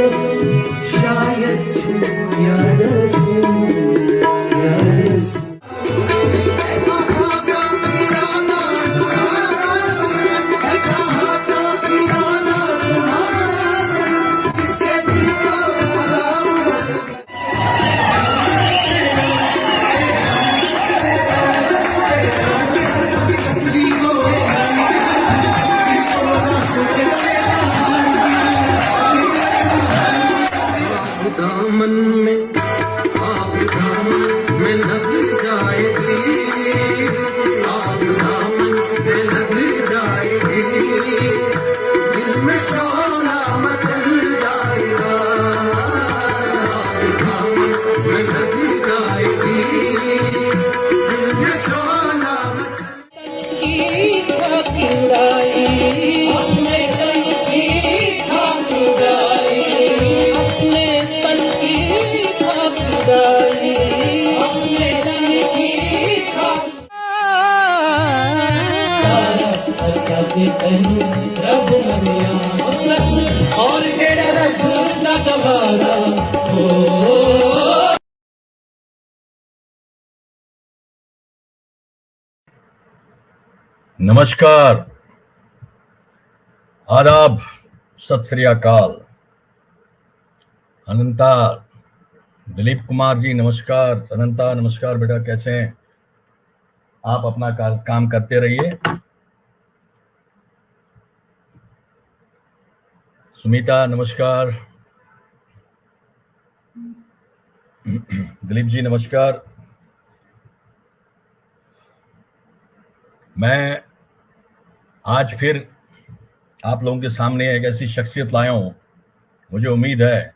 सब शायद छू या रसूल या रसूल। दामन में आग दामन में लग जाएगी, आग दामन में लग जाएगी, दिल में शोला मचल जाएगा, आग दामन में लग जाएगी, दिल में शोला और रब ना गवारा हो। नमस्कार, आदाब, सत श्री अकाल, अनंता, दिलीप कुमार जी नमस्कार। अनंता नमस्कार बेटा, कैसे हैं आप? अपना काम करते रहिए। सुमिता नमस्कार, दिलीप जी नमस्कार। मैं आज फिर आप लोगों के सामने एक ऐसी शख्सियत लाया हूं, मुझे उम्मीद है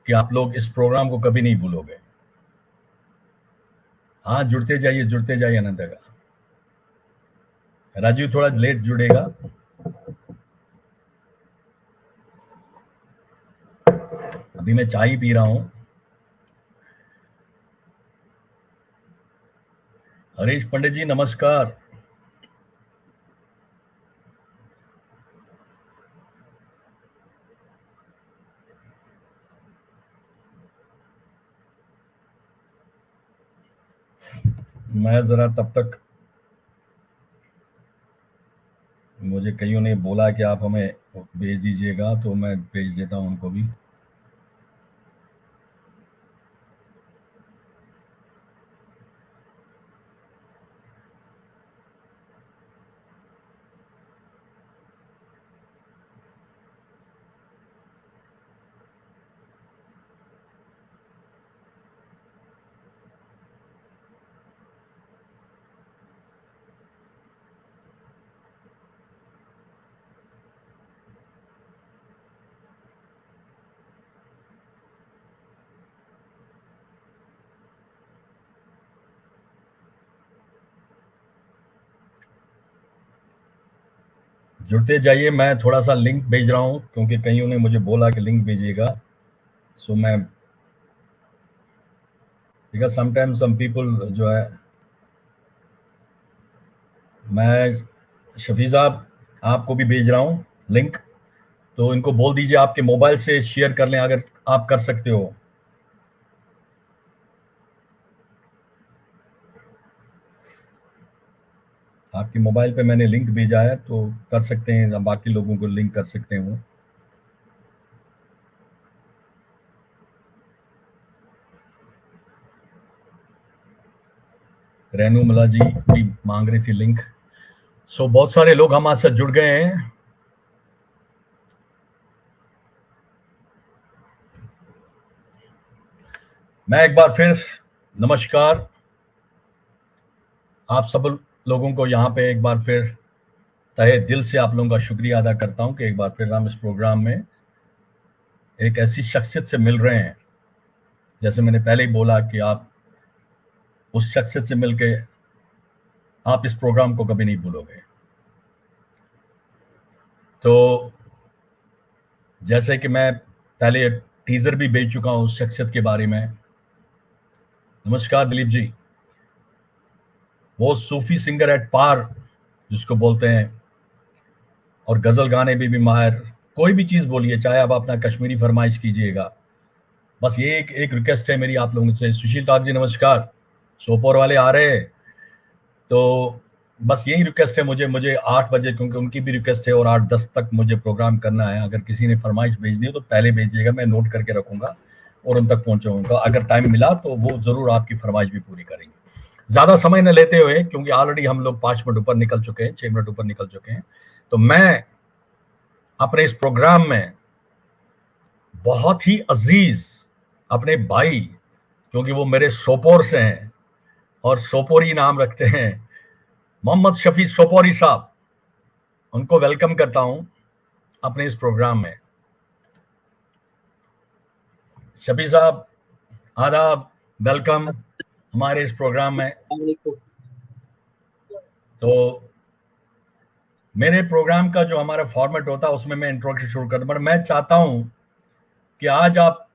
कि आप लोग इस प्रोग्राम को कभी नहीं भूलोगे। हाँ, जुड़ते जाइए अनंता का। राजीव थोड़ा लेट जुड़ेगा। अभी मैं चाय पी रहा हूं। हरीश पंडित जी नमस्कार। मैं जरा तब तक, मुझे कईयों ने बोला कि आप हमें भेज दीजिएगा, तो मैं भेज देता हूं उनको भी। जुड़ते जाइए। मैं थोड़ा सा लिंक भेज रहा हूं क्योंकि कईयों ने मुझे बोला कि लिंक भेजिएगा। सो मैं, बिकॉज समटाइम्स सम पीपल जो है, मैं शफी साहब आपको भी भेज रहा हूं लिंक, तो इनको बोल दीजिए आपके मोबाइल से शेयर कर लें अगर आप कर सकते हो। आपके मोबाइल पे मैंने लिंक भेजा है, तो कर सकते हैं, बाकी लोगों को लिंक कर सकते हैं वो। रेनू मला जी भी मांग रही थी लिंक। सो बहुत सारे लोग हमारे साथ जुड़ गए हैं। मैं एक बार फिर नमस्कार आप सब लोगों को यहाँ पे एक बार फिर तहे दिल से आप लोगों का शुक्रिया अदा करता हूं कि एक बार फिर हम इस प्रोग्राम में एक ऐसी शख्सियत से मिल रहे हैं। जैसे मैंने पहले ही बोला कि आप उस शख्सियत से मिलके आप इस प्रोग्राम को कभी नहीं भूलोगे। तो जैसे कि मैं पहले टीजर भी भेज चुका हूं उस शख्सियत के बारे में। नमस्कार दिलीप जी। वो सूफी सिंगर एट पार जिसको बोलते हैं, और गजल गाने भी माहिर, कोई भी चीज बोलिए, चाहे आप अपना कश्मीरी फरमाइश कीजिएगा। बस ये एक रिक्वेस्ट है मेरी आप लोगों से। सुशील ठाकुर जी नमस्कार, सोपोर वाले आ रहे हैं, तो बस यही रिक्वेस्ट है मुझे मुझे 8 बजे, क्योंकि उनकी भी रिक्वेस्ट है, और 8:10 तक मुझे प्रोग्राम करना है। अगर किसी ने फरमाइश भेजनी हो तो पहले भेजिएगा, मैं नोट करके रखूंगा और उन तक पहुंचाऊंगा। अगर टाइम मिला तो वो जरूर आपकी फरमाइश भी पूरी करेंगे। ज्यादा समय न लेते हुए, क्योंकि ऑलरेडी हम लोग 5 मिनट ऊपर निकल चुके हैं, 6 मिनट ऊपर निकल चुके हैं, तो मैं अपने इस प्रोग्राम में बहुत ही अजीज अपने भाई, क्योंकि वो मेरे सोपोर से हैं और सोपोरी नाम रखते हैं, मोहम्मद शफी सोपोरी साहब, उनको वेलकम करता हूं अपने इस प्रोग्राम में। शफी साहब आदाब, वेलकम हमारे इस प्रोग्राम में। तो मेरे प्रोग्राम का जो हमारा फॉर्मेट होता है उसमें मैं इंट्रोडक्शन शुरू करता हूं, बट मैं चाहता हूं कि आज आप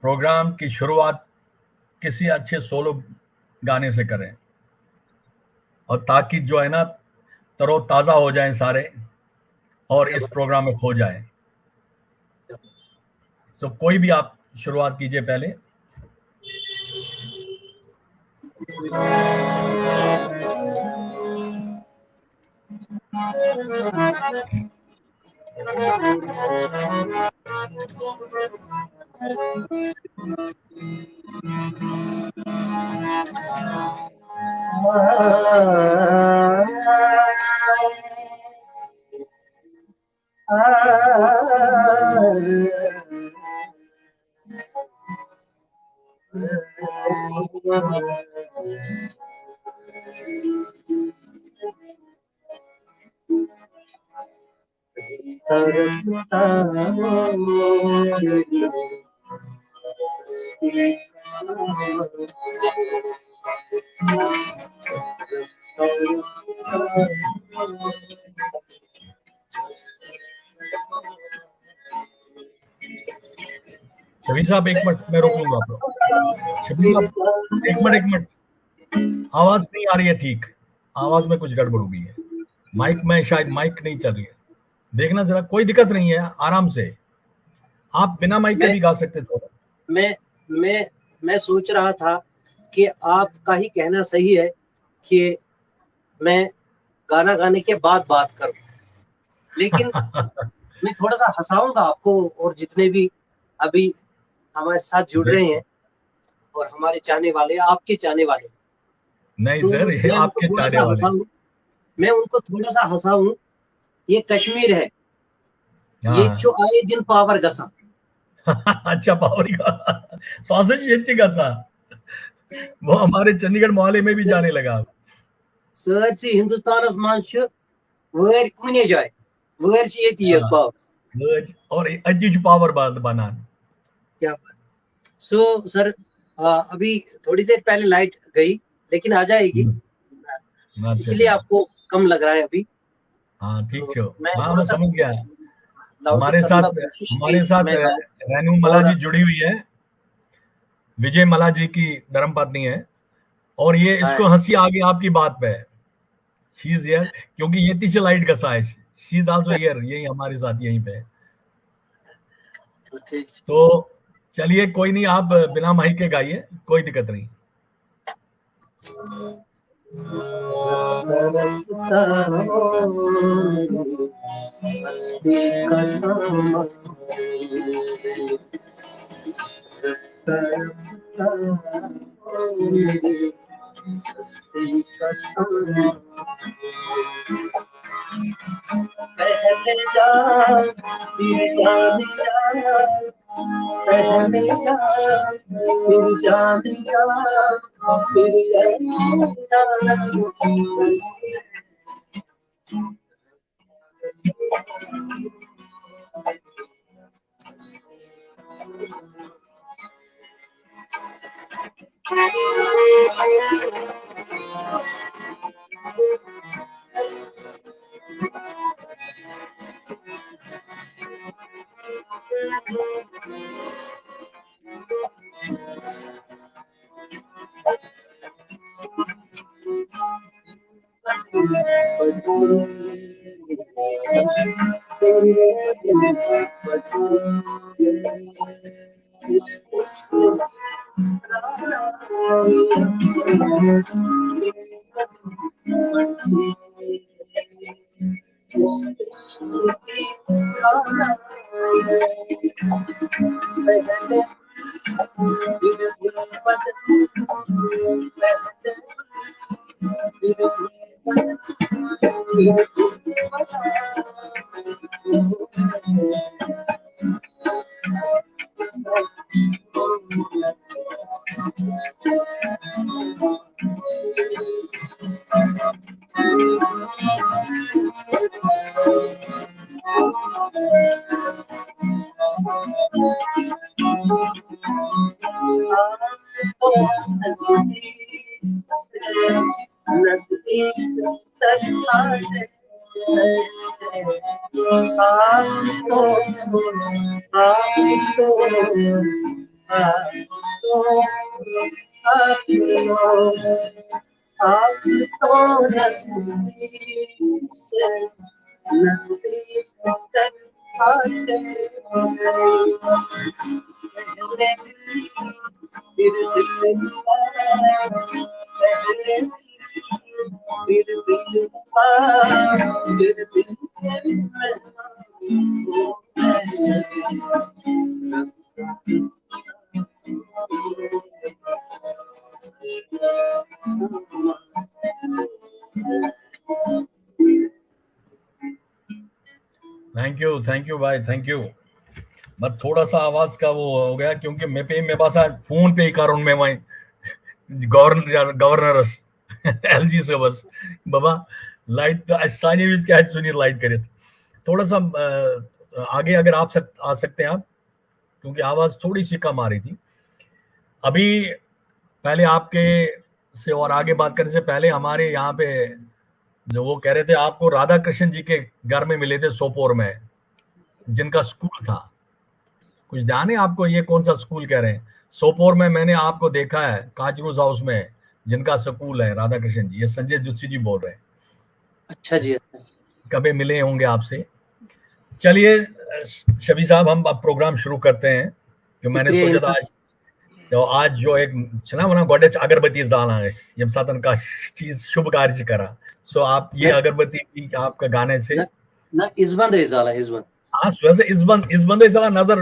प्रोग्राम की शुरुआत किसी अच्छे सोलो गाने से करें, और ताकि जो है ना तरोताजा हो जाएं सारे और इस प्रोग्राम में खो जाएं। तो कोई भी आप शुरुआत कीजिए पहले। शफी साहब एक मिनट, मैं रोक लूंगा आप लोग। शफी साहब एक मिनट, आवाज नहीं आ रही है ठीक, आवाज में कुछ गड़बड़ हो गई है। माइक में शायद माइक नहीं चल रही है, देखना जरा। कोई दिक्कत नहीं है, आराम से आप बिना माइक के भी गा सकते थे। मैं सोच रहा था कि आपका ही कहना सही है कि मैं गाना गाने के बाद बात करूं, लेकिन मैं थोड़ा सा हंसाऊंगा आपको और जितने भी अभी हमारे साथ जुड़ रहे हैं और हमारे चाहने वाले, आपके चाहने वाले। नहीं तो सर, ये मैं उनको आपके थोड़ा चाहने सा वाले। हंसाऊं, मैं उनको थोड़ा सा हंसाऊं। ये कश्मीर है, ये जो आए दिन पावर गसा। अच्छा, पावरी का सॉसेज ये का वो हमारे चंडीगढ़ मोहल्ले में भी जाने लगा। सरसी हिंदुस्तान मज वर कुने जाए वर ये पावर और अज्ज पावर बनान क्या। सो सर अभी थोड़ी देर पहले लाइट गई, लेकिन आ जाएगी, इसलिए आपको कम लग रहा है अभी। हाँ ठीक तो है, मैं हाँ थोड़ा मैं सा समझ गया। लाउड करूंगा, कोशिश की मैं रेनू मला जी जुड़ी हुई है, विजय मला जी की धर्मपत्नी है, और ये इसको हंसी आ गई आपकी बात पे। शी इज हियर, क्योंकि ये पीछे लाइट गसा है। शी इज आल्सो हियर, यही हमारे साथ यहीं पे। तो चलिए कोई नहीं, आप बिना माइक के गाइए, कोई दिक्कत नहीं। पहले जा फिर जान जा, पहले जा फिर जान जा, फिर आप तो नज़दीक से नज़दीक तक आते पहले फिर दिल पहले फिर दिल फिर थैंक यू भाई, थैंक यू। बट थोड़ा सा आवाज का वो हो गया क्योंकि मेरे पास आज फोन पे ही कारण में मैं गवर्नरस एलजी से बस बाबा लाइट सानी भी क्या सुनिए लाइट करे थोड़ा सा आगे अगर आप आ सकते हैं आप, क्योंकि आवाज थोड़ी सी कम आ रही थी अभी। पहले आपके से और आगे बात करने से पहले हमारे यहाँ पे जो वो कह रहे थे आपको राधा कृष्ण जी के घर में मिले थे सोपोर में, जिनका स्कूल था, कुछ ध्यान है आपको? ये कौन सा स्कूल कह रहे हैं? सोपोर में मैंने आपको देखा है काजरूज हाउस में, जिनका स्कूल है राधा कृष्ण जी, ये संजय जोशी जी बोल रहे हैं। अच्छा जी, कभी मिले होंगे आपसे। चलिए शबी साहब, हम अब प्रोग्राम शुरू करते हैं। जो मैंने सोचा था आज जो एक चला मना गोडे अगरबत्ती डालना है यम सातन का चीज शुभ कार्य करा। सो आप ये अगरबत्ती आपका गाने से ना इज़बंद इज़ाला इज़बंद, हाँ वैसे इज़बंद इज़ाला नजर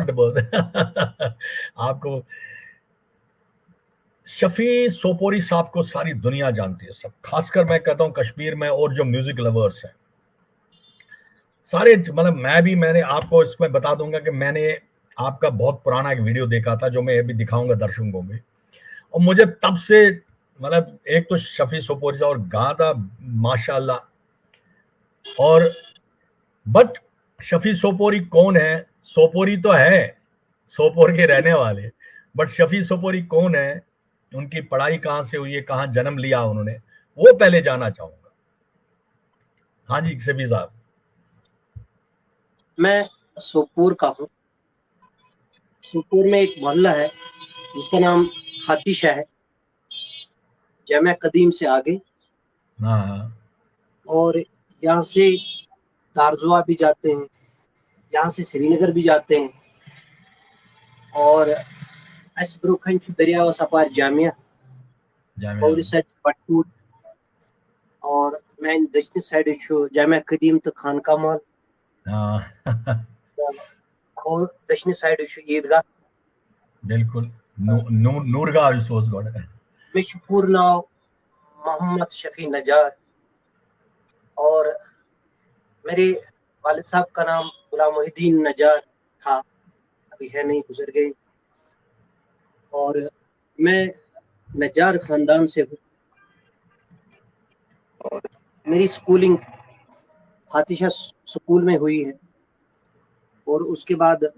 आपको शफी सोपोरी साहब को सारी दुनिया जानती है, सब खासकर मैं कहता हूँ कश्मीर में और जो म्यूजिक लवर्स हैं सारे, मतलब मैंने आपको इसमें बता दूंगा कि मैंने आपका बहुत पुराना एक वीडियो देखा था जो मैं अभी दिखाऊंगा दर्शकों में, और मुझे तब से मतलब एक तो शफी सोपोरी साहब और गाता माशाल्लाह, और बट शफी सोपोरी कौन है? सोपोरी तो है, सोपोर के रहने वाले, बट शफी सोपोरी कौन है, उनकी पढ़ाई कहाँ से हुई है, कहाँ जन्म लिया उन्होंने, वो पहले जानना चाहूंगा। हाँ जी शफी साहब। मैं सोपोर का हूँ। सोपोर में एक मोहल्ला है जिसका नाम हाथीशाह है, जामिया कदीम से आगे, हाँ, और यहाँ से दारजुआ भी जाते हैं, यहाँ से श्रीनगर भी जाते हैं, और ब्रुखन दरिया सपार जामिया और इस साइड पटूर, और मैं दक्षिण साइड जामिया कदीम तो खानका मॉल, दक्षिण साइड ईदगाह, बिल्कुल नूरगाह सोच गोड़। मैं पूर्ण नाम मोहम्मद शफी नजार, और मेरे वालिद साहब का नाम गुलाम मोहिद्दीन नजार था, अभी है नहीं, गुजर गए। और मैं नजार खानदान से हूँ, और मेरी स्कूलिंग हाथीशाह स्कूल में हुई है, और उसके बाद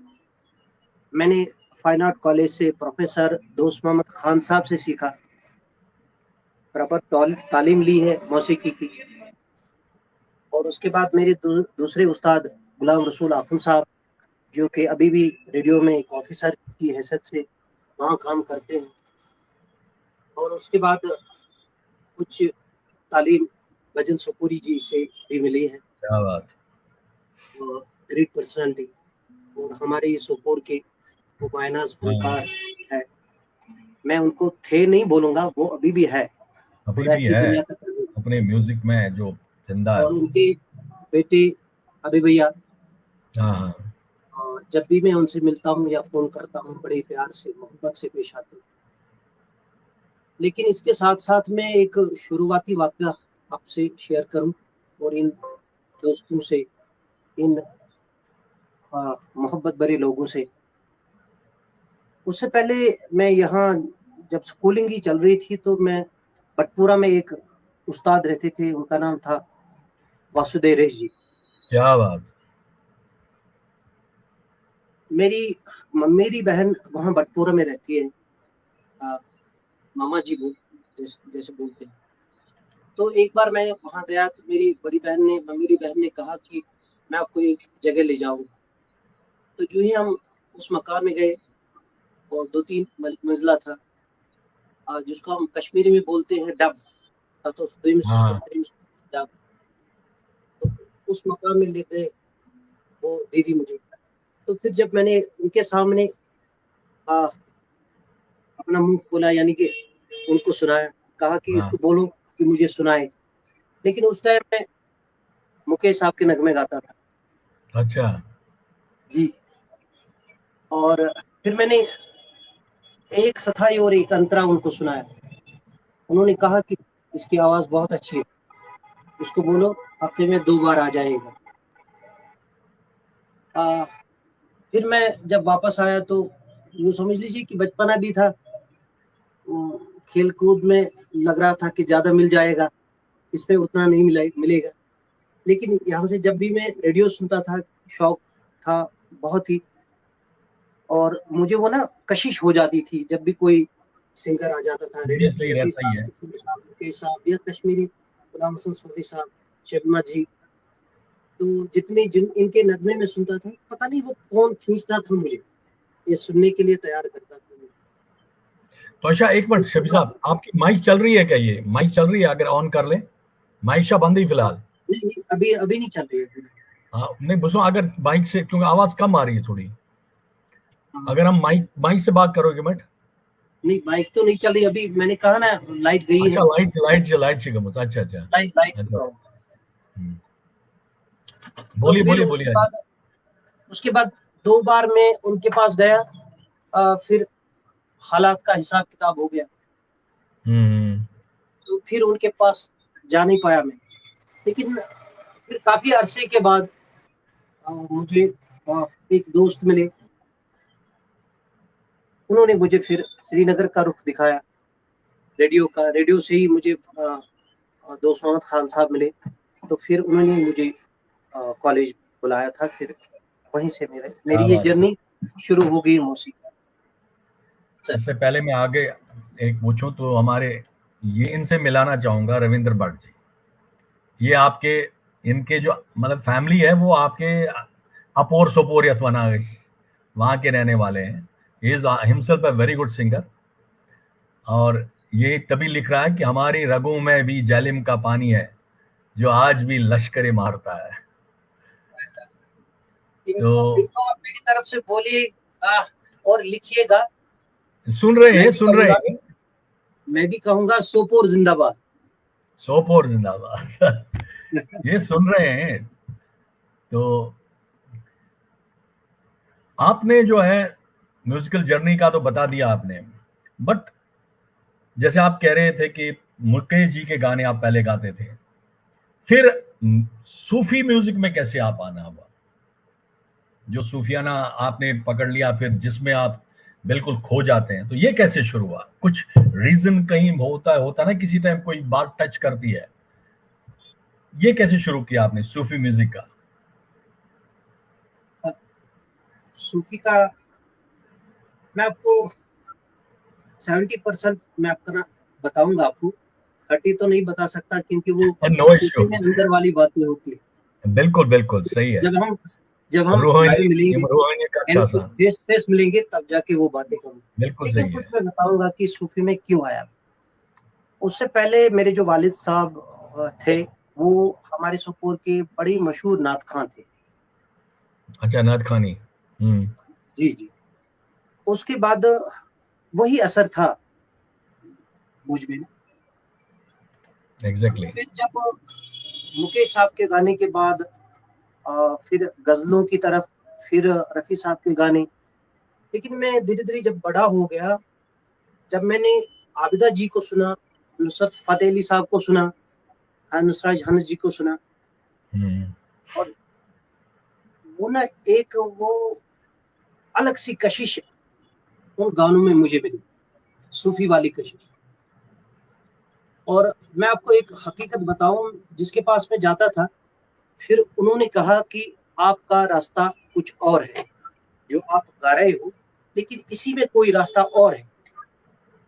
मैंने फाइन आर्ट कॉलेज से प्रोफेसर दोस्त मोहम्मद खान साहब से सीखा, प्रॉपर तालीम ली है मौसीकी की। और उसके बाद मेरे दूसरे उस्ताद गुलाम रसूल आखुन साहब, जो कि अभी भी रेडियो में एक ऑफिसर की हैसियत से वहाँ काम करते हैं। और उसके बाद कुछ तालीम भजन सोपोरी जी से भी मिली है। क्या बात, ग्रेट पर्सनालिटी, और हमारे सोपोर के वो मायनाज फनकार है, मैं उनको थे नहीं बोलूंगा, वो अभी भी है, अभी खुदा भी की है दुनिया तक रहे। अपने म्यूजिक में जो जिंदा है और वो। उनके बेटे अभी भैया, हाँ हाँ। और जब भी मैं उनसे मिलता हूँ या फोन करता हूँ, बड़े प्यार से मोहब्बत से पेश आते हैं। लेकिन इसके साथ साथ मैं एक शुरुआती वाकया आपसे शेयर करूं, और इन दोस्तों से, इन मोहब्बत भरे लोगों से। उससे पहले मैं यहाँ जब स्कूलिंग ही चल रही थी तो मैं बटपुरा में एक उस्ताद रहते थे, उनका नाम था वासुदेव रेश जी। क्या बात। मेरी बहन वहाँ बटपुरा में रहती है, मामा जी जैसे बोलते हैं। तो एक बार मैं वहाँ गया तो मेरी बहन ने कहा कि मैं आपको एक जगह ले जाऊंगा। तो जो ही हम उस मकान में गए, और 2-3 मंजिला था, जिसको हम कश्मीरी में बोलते हैं डब, तो हाँ डब। तो उस मकान में ले गए वो दीदी मुझे। तो फिर जब मैंने उनके सामने आ, अपना मुंह खोला, यानी कि उनको सुनाया, कहा कि हाँ। इसको बोलो कि मुझे सुनाए। लेकिन उस टाइम मैं मुकेश साहब के नगमे गाता था अच्छा। जी। और फिर मैंने एक सथाई और एक अंतरा उनको सुनाया। उन्होंने कहा कि इसकी आवाज बहुत अच्छी है, उसको बोलो हफ्ते में 2 बार आ जाएगा। फिर मैं जब वापस आया तो यूँ समझ लीजिए कि बचपना भी था, खेल कूद में लग रहा था कि ज्यादा मिल जाएगा, इसमें उतना नहीं मिलेगा। लेकिन यहाँ से जब भी मैं रेडियो सुनता था, शौक था बहुत ही, और मुझे वो ना कशिश हो जाती थी जब भी कोई सिंगर आ जाता था, सीरियसली रफी रहता ही साहब, है। साहब, मुकेश साहब, या कश्मीरी गुलाम हसन सूफी साहब, शबीमा जी। तो जिन इनके नगमे में सुनता था, पता नहीं वो कौन खींचता था मुझे, ये सुनने के लिए तैयार करता था मुझे। तो अच्छा एक मिनट इस शफी प्रकार साहब, आपकी माइक चल रही है क्या? ये माइक चल रही है, अगर ऑन कर ले। माइशा बंद ही फिलहाल। नहीं, नहीं, अभी अभी नहीं चल रही है। हाँ नहीं बुझो, अगर माइक से, क्योंकि आवाज कम आ रही है थोड़ी। हाँ, अगर हम माइक माइक से बात करोगे मत। नहीं, बाइक तो नहीं चल रही अभी, मैंने कहा ना लाइट गई है। अच्छा लाइट से कम। अच्छा अच्छा लाइट लाइट अच्छा। तो। हम्म। तो बोलिए फिर बोलिए बोलिए। उसके बाद 2 बार मैं उनके पास गया। फिर हालात का हिसाब किताब हो गया, हम्म। तो फिर उनके पास जा नहीं पाया मैं। लेकिन फिर काफी अरसे के बाद मुझे एक दोस्त मिले, उन्होंने मुझे फिर श्रीनगर का रुख दिखाया, रेडियो से ही मुझे दोस्त मोहम्मद खान साहब मिले। तो फिर उन्होंने मुझे कॉलेज बुलाया था। फिर वहीं से मेरी क्या ये बात है। जर्नी शुरू हो गई मौसीकी से। इससे पहले मैं आगे एक पूछूं तो हमारे, ये इनसे मिलाना चाहूंगा रविंद्र भट्ट जी। ये आपके, इनके जो मतलब फैमिली है वो आपके अपोर सोपोर यथवना वहाँ के रहने वाले हैं। Is himself a very good singer. और ये तभी लिख रहा है कि हमारी रगों में भी जालिम का पानी है जो आज भी लश्करे मारता है। इनको तो इनको आप मेरी तरफ से बोलिए और लिखिएगा। सुन रहे मैं हैं भी सुन रहे कहूंगा हैं। मैं भी कहूंगा सोपोर जिंदाबाद। सोपोर जिंदाबाद। ये सुन रहे हैं। तो आपने जो है म्यूजिकल जर्नी का तो बता दिया आपने, बट जैसे आप कह रहे थे कि मुकेश जी के गाने आप पहले गाते थे, फिर सूफी म्यूजिक में कैसे आप आना हुआ? जो सूफियाना आपने पकड़ लिया, फिर जिसमें आप बिल्कुल खो जाते हैं, तो ये कैसे शुरू हुआ? कुछ रीजन कहीं होता ना, किसी टाइम कोई बात टच करती है। ये कैसे शुरू किया आपने सूफी म्यूजिक का? सूफी का मैं आपको 70% मैं आपका बताऊंगा आपको, 30 तो नहीं बता सकता, क्योंकि वो नो सूफी इश्यू। में अंदर वाली बातें होती है। बिल्कुल बिल्कुल सही है। जब हम जब हम रूहानी, लाइव मिलेंगे, रूहानी का अच्छा यानी कि सा। फेस टू फेस मिलेंगे, तब जाके वो बातें करूंगा। बिल्कुल लेकिन सही है। कुछ मैं बताऊंगा कि सूफी में क्यों आया। उससे पहले मेरे जो वालिद साहब थे, वो हमारे सुपोर के बड़े मशहूर नात खां थे। अच्छा नाथ खानी। हम्म। जी जी। उसके बाद वही असर था मुझ में। एग्जैक्टली। फिर जब मुकेश साहब के गाने के बाद फिर गजलों की तरफ, फिर रफी साहब के गाने। लेकिन मैं धीरे धीरे जब बड़ा हो गया, जब मैंने आबिदा जी को सुना, नुसरत फतेह अली साहब को सुना, नुसराज हंस जी को सुना, और वो ना एक वो अलग सी कशिश उन गानों में मुझे मिली, सूफी वाली कशिश। और मैं आपको एक हकीकत बताऊं, जिसके पास मैं जाता था, फिर उन्होंने कहा कि आपका रास्ता कुछ और है, जो आप गा रहे हो, लेकिन इसी में कोई रास्ता और है।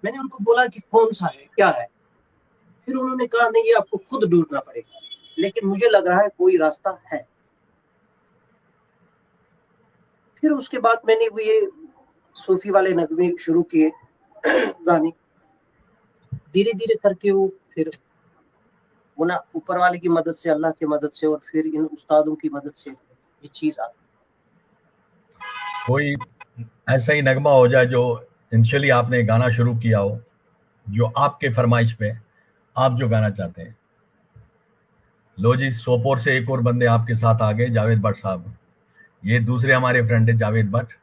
मैंने उनको बोला कि कौन सा है, क्या है? फिर उन्होंने कहा नहीं, ये आपको खुद ढूंढना पड़ेगा, लेकिन मुझे लग रहा है कोई रास्ता है। फिर उसके बाद मैंने वो ये सूफी वाले नगमे शुरू किए गाने, धीरे धीरे करके वो फिर वो ना ऊपर वाले की मदद से, अल्लाह की मदद से, और फिर इन उस्तादों की मदद से ये चीज आ। कोई ऐसा ही नगमा हो जाए जो इनिशियली आपने गाना शुरू किया हो, जो आपके फरमाइश पे आप जो गाना चाहते हैं। लो जी, सोपोर से एक और बंदे आपके साथ आ गए, जावेद भट्ट साहब। ये दूसरे हमारे फ्रेंड है जावेद भट्ट।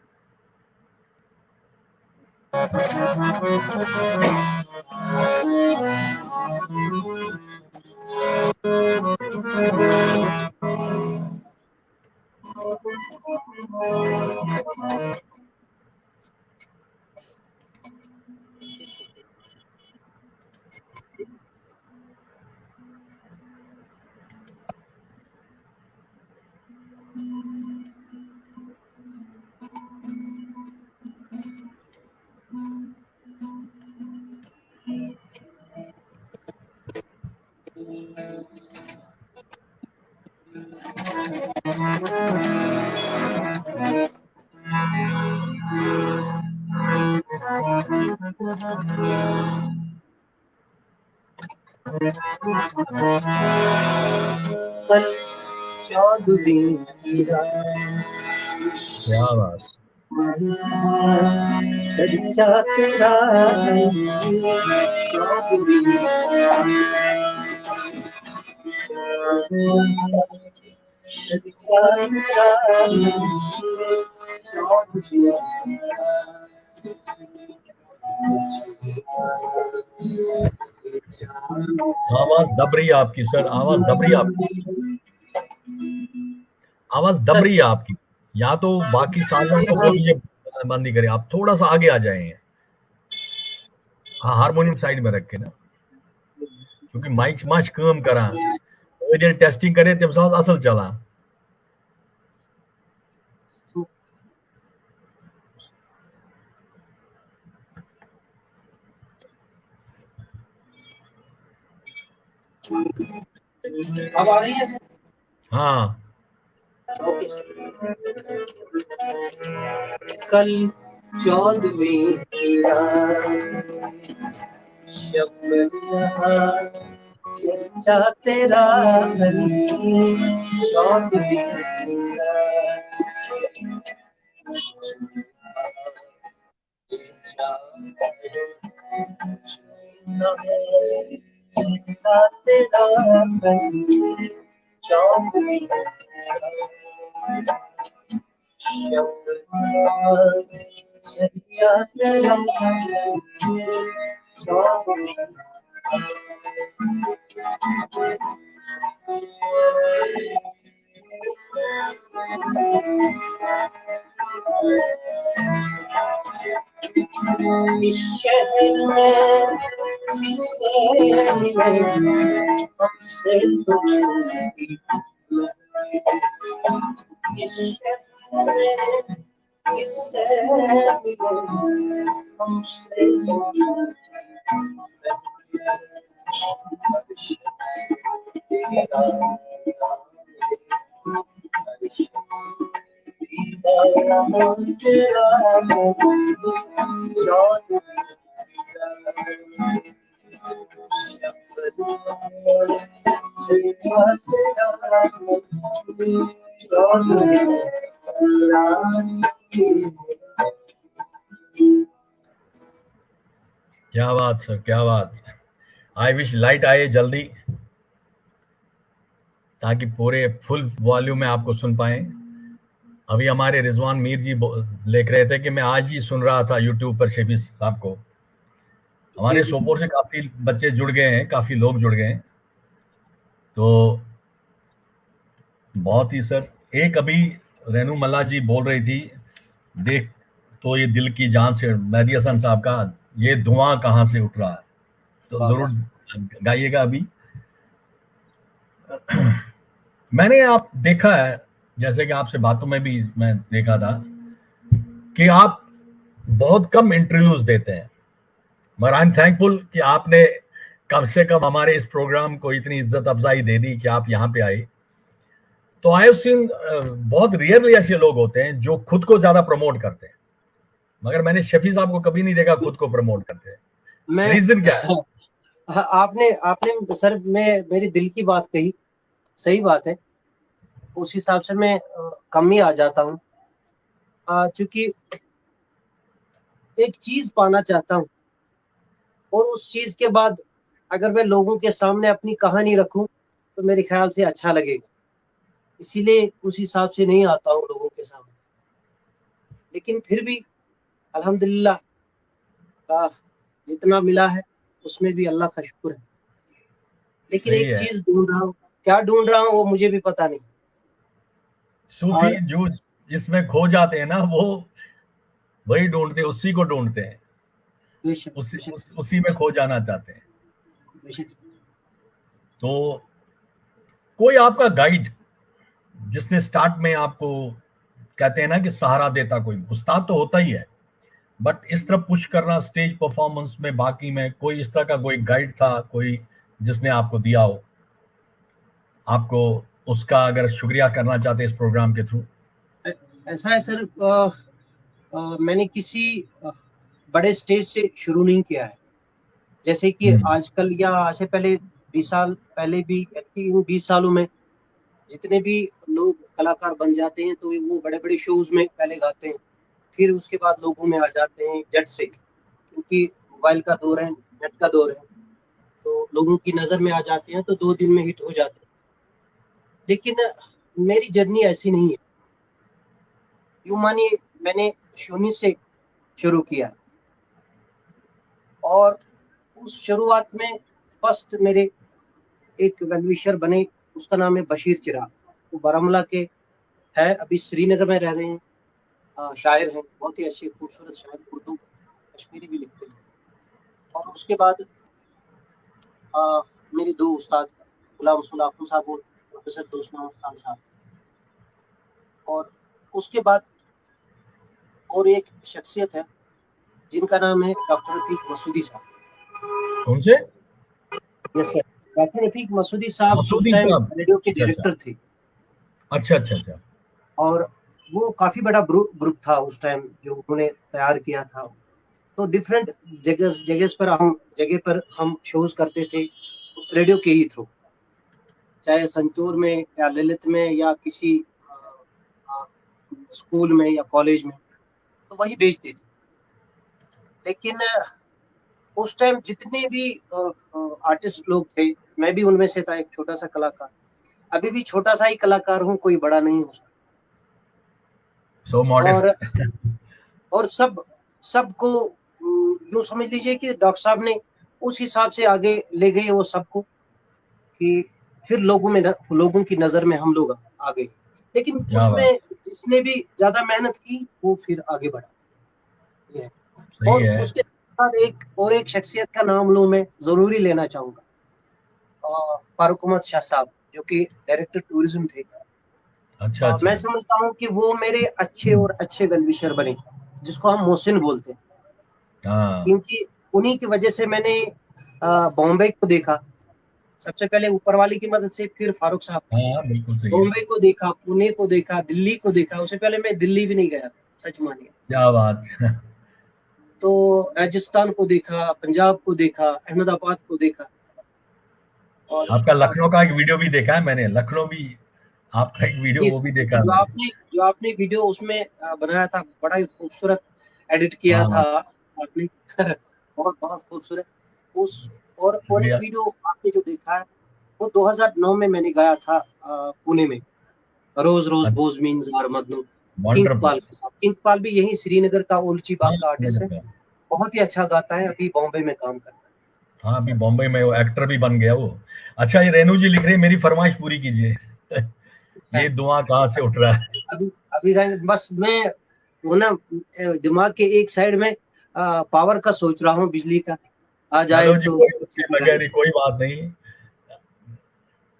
कल चाँदनी की रात, क्या बात। चर्चा तेरा आवाज दब रही है आपकी सर, आवाज दब रही है आपकी, आवाज दब रही है आपकी। या तो बाकी साजों को बोल दीजिए बंद नहीं करें, आप थोड़ा सा आगे आ जाएंगे। हाँ, हारमोनियम साइड में रख के ना, क्योंकि माइक माच काम करा टेस्टिंग करे तम साथ असल चला। अब आ रही है सर? हाँ, ओके सर। कल चौदहवीं की रात, शब बहार, चर्चा तेरा चौदहवीं की रात, चर्चा तेरा चौदहवीं चर्चा तेरा चौदहवीं। इस शहर में किससे मिले हमसे दूरी, इस शहर में किससे मिले हमसे दूरी, क्या बात सर, क्या बात। आई विश लाइट आए जल्दी, ताकि पूरे फुल वॉल्यूम में आपको सुन पाए। अभी हमारे रिजवान मीर जी लिख रहे थे कि मैं आज ही सुन रहा था यूट्यूब पर शफी साहब को। हमारे जी सोपोर से काफी बच्चे जुड़ गए हैं, काफी लोग जुड़ गए हैं, तो बहुत ही सर। एक अभी रेनू मल्ला जी बोल रही थी, देख तो ये दिल की जान से, मेहदी हसन साहब का ये धुआं कहाँ से उठ रहा है, तो वाह जरूर वाह। गाइएगा अभी। मैंने आप देखा है, जैसे कि आपसे बातों में भी मैं देखा था कि आप बहुत कम इंटरव्यूज देते हैं, मगर आई एम थैंकफुल कि आपने कम से कम हमारे इस प्रोग्राम को इतनी इज्जत अफजाई दे दी कि आप यहाँ पे आए। तो आई हैव सीन, बहुत रियरली ऐसे लोग होते हैं जो खुद को ज्यादा प्रमोट करते हैं, मगर मैंने शफी साहब को कभी नहीं देखा खुद को प्रमोट करते हैं। मैं रीजन क्या है? आपने आपने सर, मैं मेरी दिल की बात कही, सही बात है। उस हिसाब से मैं कम ही आ जाता हूँ, क्योंकि एक चीज पाना चाहता हूँ, और उस चीज के बाद अगर मैं लोगों के सामने अपनी कहानी रखूं तो मेरे ख्याल से अच्छा लगेगा, इसीलिए उस हिसाब से नहीं आता हूँ लोगों के सामने। लेकिन फिर भी अल्हम्दुलिल्लाह, जितना मिला है उसमें भी अल्लाह का शुक्र है। लेकिन सही एक है। चीज ढूंढ रहा हूँ, क्या ढूंढ रहा हूँ वो मुझे भी पता नहीं। सूफी और जो जिसमें खो जाते हैं ना, वो वही ढूंढते हैं, उसी को ढूंढते हैं, बेशक बेशक उसी में खो जाना चाहते हैं। बेशक। तो कोई आपका गाइड जिसने स्टार्ट में आपको, कहते हैं ना कि सहारा देता, कोई उस्ताद तो होता ही है, बट इस तरह पुश करना स्टेज परफॉर्मेंस में, बाकी में, कोई इस तरह का कोई गाइड था, कोई जिसने आपको दिया हो, आपको उसका अगर शुक्रिया करना चाहते इस प्रोग्राम के थ्रू? ऐसा है सर, मैंने किसी बड़े स्टेज से शुरू नहीं किया है। जैसे कि हम्म। आजकल या आज से पहले 20 साल पहले भी, इन 20 सालों में जितने भी लोग कलाकार बन जाते हैं तो वो बड़े बड़े शोज में पहले गाते हैं, फिर उसके बाद लोगों में आ जाते हैं जट से, क्योंकि मोबाइल का दौर है, नेट का दौर है, तो लोगों की नजर में आ जाते हैं तो 2 दिन में हिट हो जाते हैं। लेकिन मेरी जर्नी ऐसी नहीं है। यूं मानिए, मैंने शून्य से शुरू किया, और उस शुरुआत में फर्स्ट मेरे एक वेलविशर बने, उसका नाम है बशीर चिराग। वो बारामूला के है, अभी श्रीनगर में रह रहे हैं, शायर हैं, बहुत ही अच्छे खूबसूरत शायर, उर्दू कश्मीरी भी लिखते हैं। और उसके बाद मेरे दो उस्ताद, गुलाम रसूल आखून साहब और प्रोफेसर दोस्त मोहम्मद खान साहब। और उसके बाद और एक शख्सियत है जिनका नाम है डॉक्टर रफीक मसूदी साहब। उनसे? Yes sir, doctor Rafiq Masoodi साहब उस मसूदी टाइम साहब? रेडियो के अच्छा अच्छा डायरेक्टर थे। अच्छा अच्छा अच्छा। और वो काफी बड़ा ग्रुप था उस टाइम जो उन्होंने तैयार किया था। तो डिफरेंट जगह पर हम शोज करते थे रेडियो के ही थ्रू, चाहे संतूर में या ललित में या किसी स्कूल में या कॉलेज में, तो वही भेजते थे। लेकिन उस टाइम जितने भी आर्टिस्ट लोग थे, मैं भी उनमें से था, एक छोटा सा कलाकार। अभी भी छोटा सा ही कलाकार हूँ, कोई बड़ा नहीं हूँ। सो और मॉडेस्ट। और सबको यूं समझ लीजिए कि डॉक्टर साहब ने उस हिसाब से आगे ले गए वो सबको, कि फिर लोगों की नजर में हम लोग आ गए। लेकिन क्या बात। उसमें जिसने भी ज्यादा मेहनत की वो फिर आगे बढ़ा, ये है। सही और है। उसके बाद एक शख्सियत का नाम लूं, मैं जरूरी लेना चाहूंगा, फारूक अहमद शाह साहब, जो कि डायरेक्टर टूरिज्म थे। अच्छा मैं अच्छा। समझता हूँ कि वो मेरे अच्छे और अच्छे वेलविशर बने, जिसको हम मोहसिन बोलते हैं। हाँ क्योंकि उन्हीं की वजह से मैंने बॉम्बे को देखा सबसे पहले, ऊपर वाले की मदद से, फिर फारूक साहब। हाँ, बिल्कुल सही है। बॉम्बे को देखा, पुणे को देखा, दिल्ली को देखा। उससे पहले मैं दिल्ली भी नहीं गया, सच मानिए। क्या बात। तो राजस्थान को देखा, पंजाब को देखा, अहमदाबाद को देखा। और आपका लखनऊ का एक वीडियो भी देखा है मैंने, लखनऊ भी आपका एक वीडियो जी, वो भी देखा है जो मैंने। आपने वीडियो उसमें बनाया था, बड़ा ही खूबसूरत एडिट किया था हाँ आपने। बहुत बहुत खूबसूरत। उस और एक शुक्रिया। वीडियो आपने जो देखा है वो 2009 में मैंने गाया था पुणे में, रोज रोज बोज मीन्स और मदनू, किंग वंडरफुल। पाल के साथ। किंग पाल भी यही श्रीनगर का ओलची बाग हाँ का आर्टिस्ट है, बहुत ही अच्छा गाता है, अभी बॉम्बे में काम करता है। हाँ, अभी बॉम्बे में वो एक्टर भी बन गया वो। अच्छा, ये रेणु जी लिख रही है, मेरी फरमाइश पूरी कीजिए। ये धुआं कहाँ से उठ रहा है? अभी अभी बस मैं वो ना दिमाग के एक साइड में पावर का सोच रहा हूँ, बिजली का आ जाए चलो जी, तो कोई अच्छी उसके सी गाने। बगैर ही कोई बात नहीं।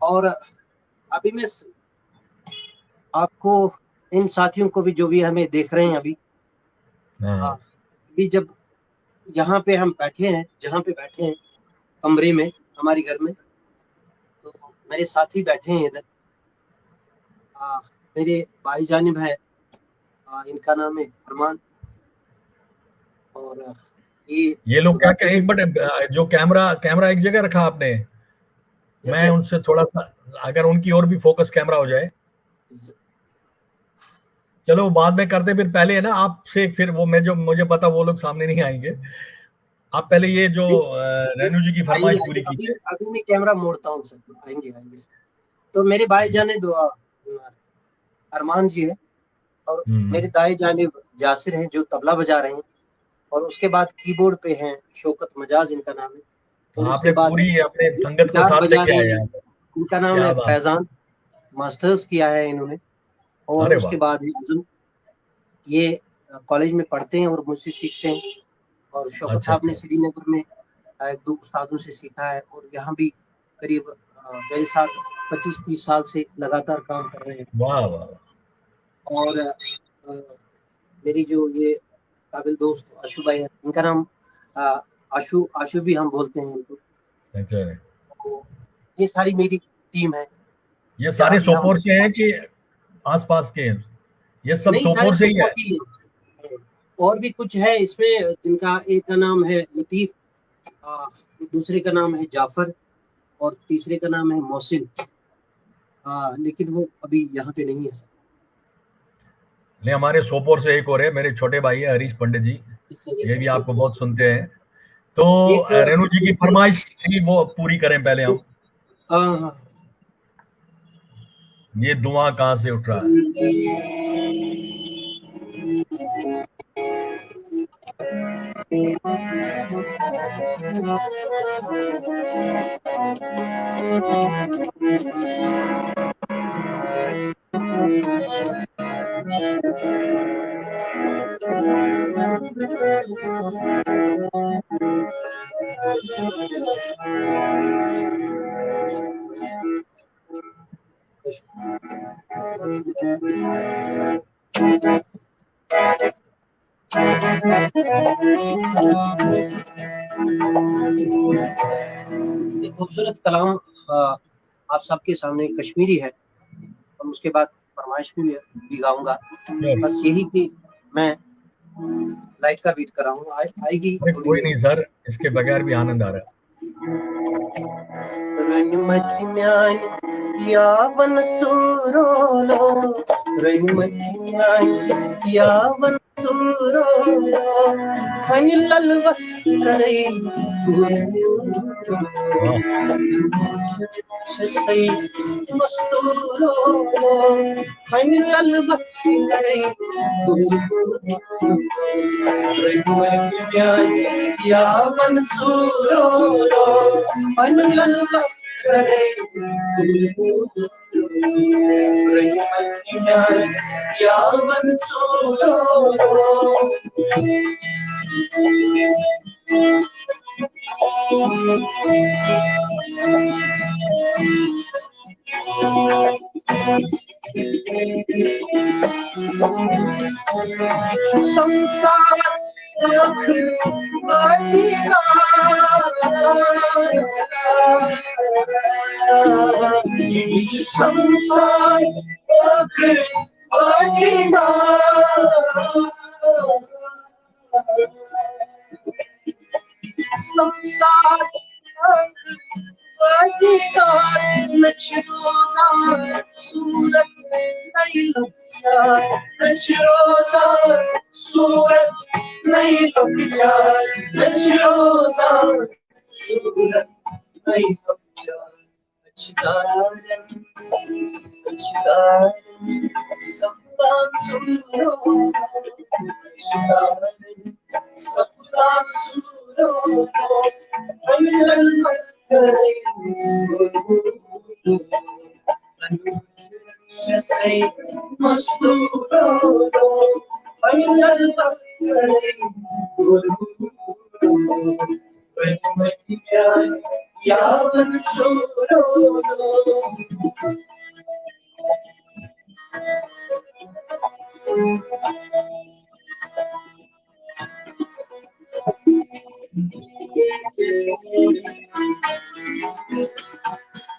और अभी मैं आपको, इन साथियों को भी जो भी हमें देख रहे हैं अभी, हाँ, अभी जब यहाँ पे हम बैठे हैं, जहाँ पे बैठे हैं कमरे में हमारे घर में, तो मेरे साथी बैठे हैं इधर। मेरे भाई जानिब है, इनका नाम है अरमान। और ये लोग जो क्या गाते क्या, हैं, एक मिनट, जो कैमरा कैमरा एक जगह रखा आपने, मैं जैसे उनसे थोड़ा सा, अगर उनकी ओर भी फोकस कैमरा हो जाए। चलो बाद में करते, फिर पहले है ना आपसे, फिर वो मैं जो मुझे पता वो लोग सामने नहीं आएंगे। आप पहले ये जो रेणु जी की आएंगे फरमाइश आएंगे, पूरी अभी कीजिए। अभी मैं कैमरा मोड़ता हूँ सर, आएंगे आएंगे। तो मेरे भाई जानिब अरमान जी है, और हम्म। मेरे दाएं जानिब जासिर हैं जो तबला बजा रहे हैं, और उसके बाद कीबोर्ड पे हैं शौकत मजाज, इनका नाम है। तो और उसके आपने बाद पूरी अपने संगत को गिटार साथ बजा लेके रहे आए हैं, यहाँ पे। इनका नाम है क्या बात। फैजान, मास्टर्स किया है इन्होंने। और अरे उसके वाह। बाद है आजम, ये कॉलेज में पढ़ते हैं और मुझसे सीखते हैं। और शौकत अच्छा साहब ने अच्छा। श्रीनगर में एक दो उस्तादों से सीखा है, और यहाँ भी करीब मेरे साथ 25-30 साल से लगातार काम कर रहे हैं। वाह वाह वाह। और मेरी जो ये काबिल दोस्त आशु भाई है, इनका नाम अ, आशु आशु भी हम बोलते हैं इनको। अच्छा, तो ये सारी मेरी टीम है, ये जहाँ सारे भी हम, सोपोर से हैं कि आसपास के हैं? ये सब नहीं सारे सोपोर से ही है? सपोर्ट ही है। और भी कुछ है इसमें, जिनका एक का नाम है लतीफ, अ, दूसरे का नाम है जाफर, और तीसरे का नाम है मोहसिन। लेकिन वो अभी यहाँ पे नहीं है सर। नहीं, हमारे सोपोर से एक और है, मेरे छोटे भाई है हरीश पंडित जी। इससे ये सर भी आपको सोपूर बहुत से सुनते हैं। तो एक रेणु जी की दूसरे, फरमाइश थी, वो पूरी करें पहले हम। हाँ ये धुआं कहाँ से उठ रहा है? एक खूबसूरत कलाम आप सबके सामने कश्मीरी है, और उसके बाद फरमाइश भी गाऊंगा। बस यही कि मैं लाइट का वेट कर रहा हूँ, आएगी अरे थोड़ी कोई देर नहीं सर, इसके बगैर भी आनंद आ रहा है। रंगमती म्यानी यावन सूरोलो, रंगमती म्यानी यावन सूरोलो, खन ललवत करे वाह। सही मस्तूरो, खन ललवत करे रंगमती म्यानी यावन सूरोलो, खन ललवत करे रंगमती म्यानी यावन सूरोलो। संसार आखिर बाजीगा, संसार आखिर बाजीगा, संसार बाजीगार, नशरोजा सूरत नहीं लुचा, नशरोजा सूरत नहीं तो विचार रोजान सूरत नहीं तो विचार सबका सुनो सबका सुनो say masturo final ya mansuro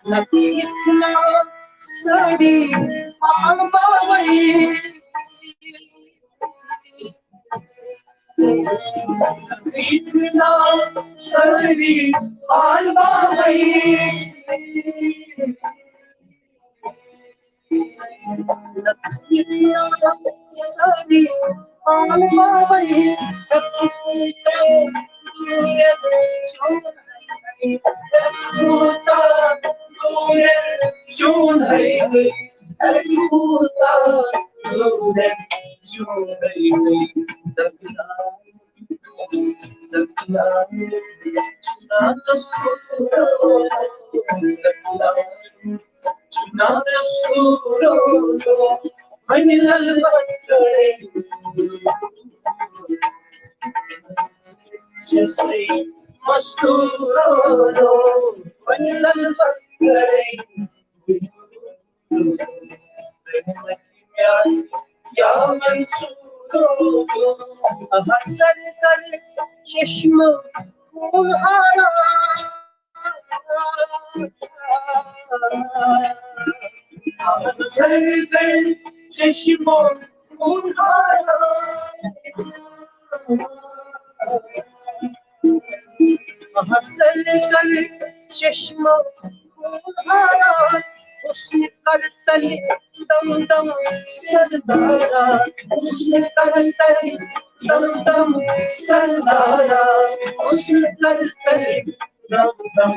Nakitna sari almawai Nakitna sari almawai Nakitna sari almawai Nakitna June Highway, Alhuda, June Highway, the हसर कर चश्म खून आया हसर कर चश्म खून आया हसर कर चश्म खून आया उसने कर तले दम दम सरदारा उसने कर तले दम दम सरदारा उसने कर तले दम दम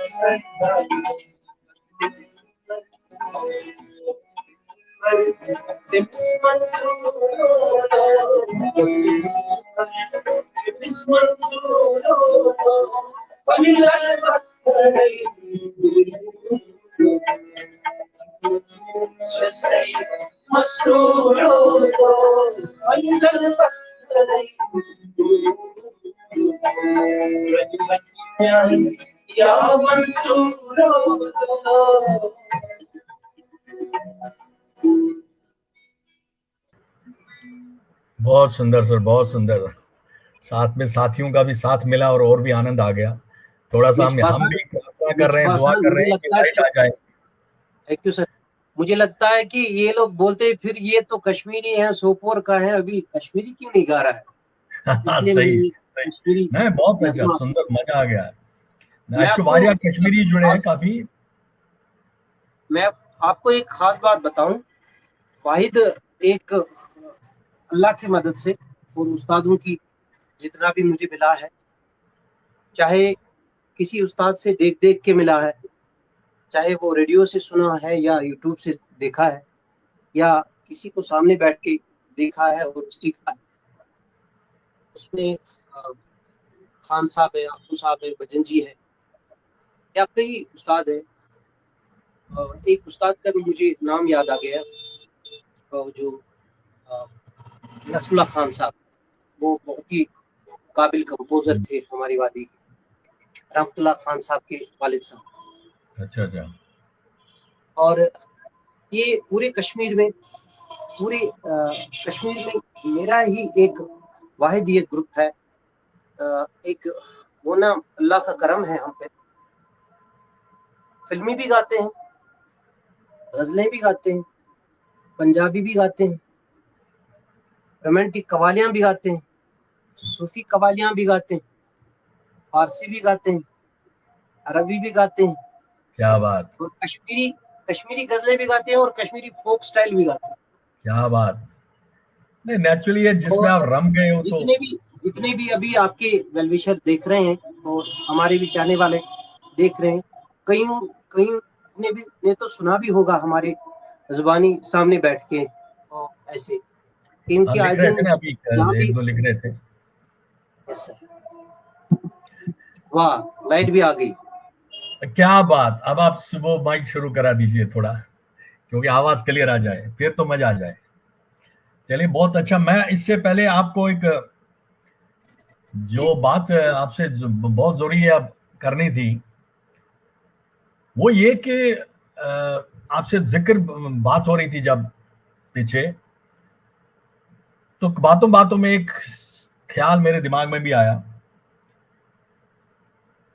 सरदारा या मंसूरो बहुत सुंदर सर, बहुत सुंदर। साथ में साथियों का भी साथ मिला और भी आनंद आ गया। थोड़ा सा हम भी प्रार्थना कर रहे हैं, दुआ कर रहे हैं कि लाइट आ जाए। Thank you sir. मुझे लगता है कि ये लोग बोलते फिर ये तो कश्मीरी है, सोपोर का है, अभी कश्मीरी क्यों नहीं गा रहा है? सही सही, नहीं बहुत अच्छा, सुंदर, मजा आ गया। कश्मीरी जुड़े हैं काफी। मैं आपको एक खास बात बताऊं, वाहिद एक अल्लाह की मदद से और उस्तादों की जितना भी मुझे मिला है, चाहे किसी उस्ताद से देख देख के मिला है, चाहे वो रेडियो से सुना है या यूट्यूब से देखा है या किसी को सामने बैठ के देखा है और सीखा है, उसमें खान साहब है, अब्दू साहब है, भजन जी है या कई उस्ताद है। एक उस्ताद का भी मुझे नाम याद आ गया, जो नसरुल्लाह खान साहब, वो बहुत ही काबिल कंपोजर थे हमारी वादी के, रहमतुल्लाह खान साहब के वालिद साहब। अच्छा अच्छा। और ये पूरे कश्मीर में मेरा ही एक वाहिद ये ग्रुप है। एक वो ना अल्लाह का करम है हम पे, फिल्मी भी गाते हैं, गजलें भी गाते हैं, पंजाबी भी गाते हैं, रोमांटिक कवालियां भी गाते हैं, सूफी कवालियां भी गाते हैं, फारसी भी गाते हैं, अरबी भी गाते हैं। क्या बात। और कश्मीरी गजलें भी गाते हैं और कश्मीरी फोक स्टाइल भी गाते हैं। क्या बात। नहीं, नेचुरली है, जिसमें आप और रम गए हो तो जितने भी अभी आपके वेलविशर देख रहे हैं और हमारे भी चाहने वाले देख रहे हैं, कई कई ने तो सुना भी होगा हमारे जुबानी सामने बैठ के, और ऐसे कि हाँ, इनके आए लिख रहे थे दिन ना अभी, जहाँ भी। एक दो लिख रहे थे। Yes sir. वाह, लाइट भी आ गई। क्या बात, अब आप वो माइक शुरू करा दीजिए थोड़ा, क्योंकि आवाज क्लियर आ जाए, फिर तो मजा आ जाए। चलिए, बहुत अच्छा। मैं इससे पहले आपको एक जी जो बात आपसे बहुत जरूरी है अब करनी थी, वो ये कि आपसे जिक्र बात हो रही थी जब पीछे, तो बातों बातों में एक ख्याल मेरे दिमाग में भी आया।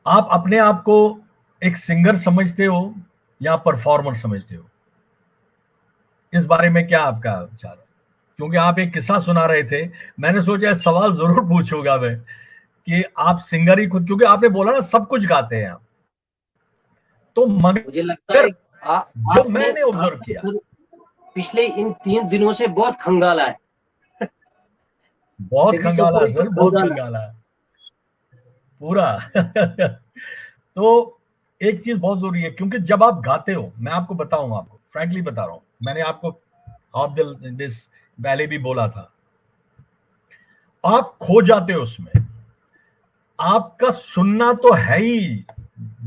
आप अपने आप को एक सिंगर समझते हो या परफॉर्मर समझते हो? इस बारे में क्या आपका विचार है? क्योंकि आप एक किस्सा सुना रहे थे, मैंने सोचा सवाल जरूर पूछूंगा मैं कि आप सिंगर ही खुद, क्योंकि आपने बोला ना सब कुछ गाते हैं आप, तो मुझे लगता मगर है जो मैंने ऑब्जर्व आपने किया, सर पिछले इन 3 दिनों से बहुत खंगाला है। बहुत सभी से खंगाला ऊपर है एक तो सर, बहुत खंगाला। खंगाला है पूरा। तो एक चीज बहुत जरूरी है, क्योंकि जब आप गाते हो, मैं आपको बताऊं, आपको फ्रैंकली बता रहा हूं, मैंने आपको ऑफ दिस पहले भी बोला था, आप खो जाते हो उसमें। आपका सुनना तो है ही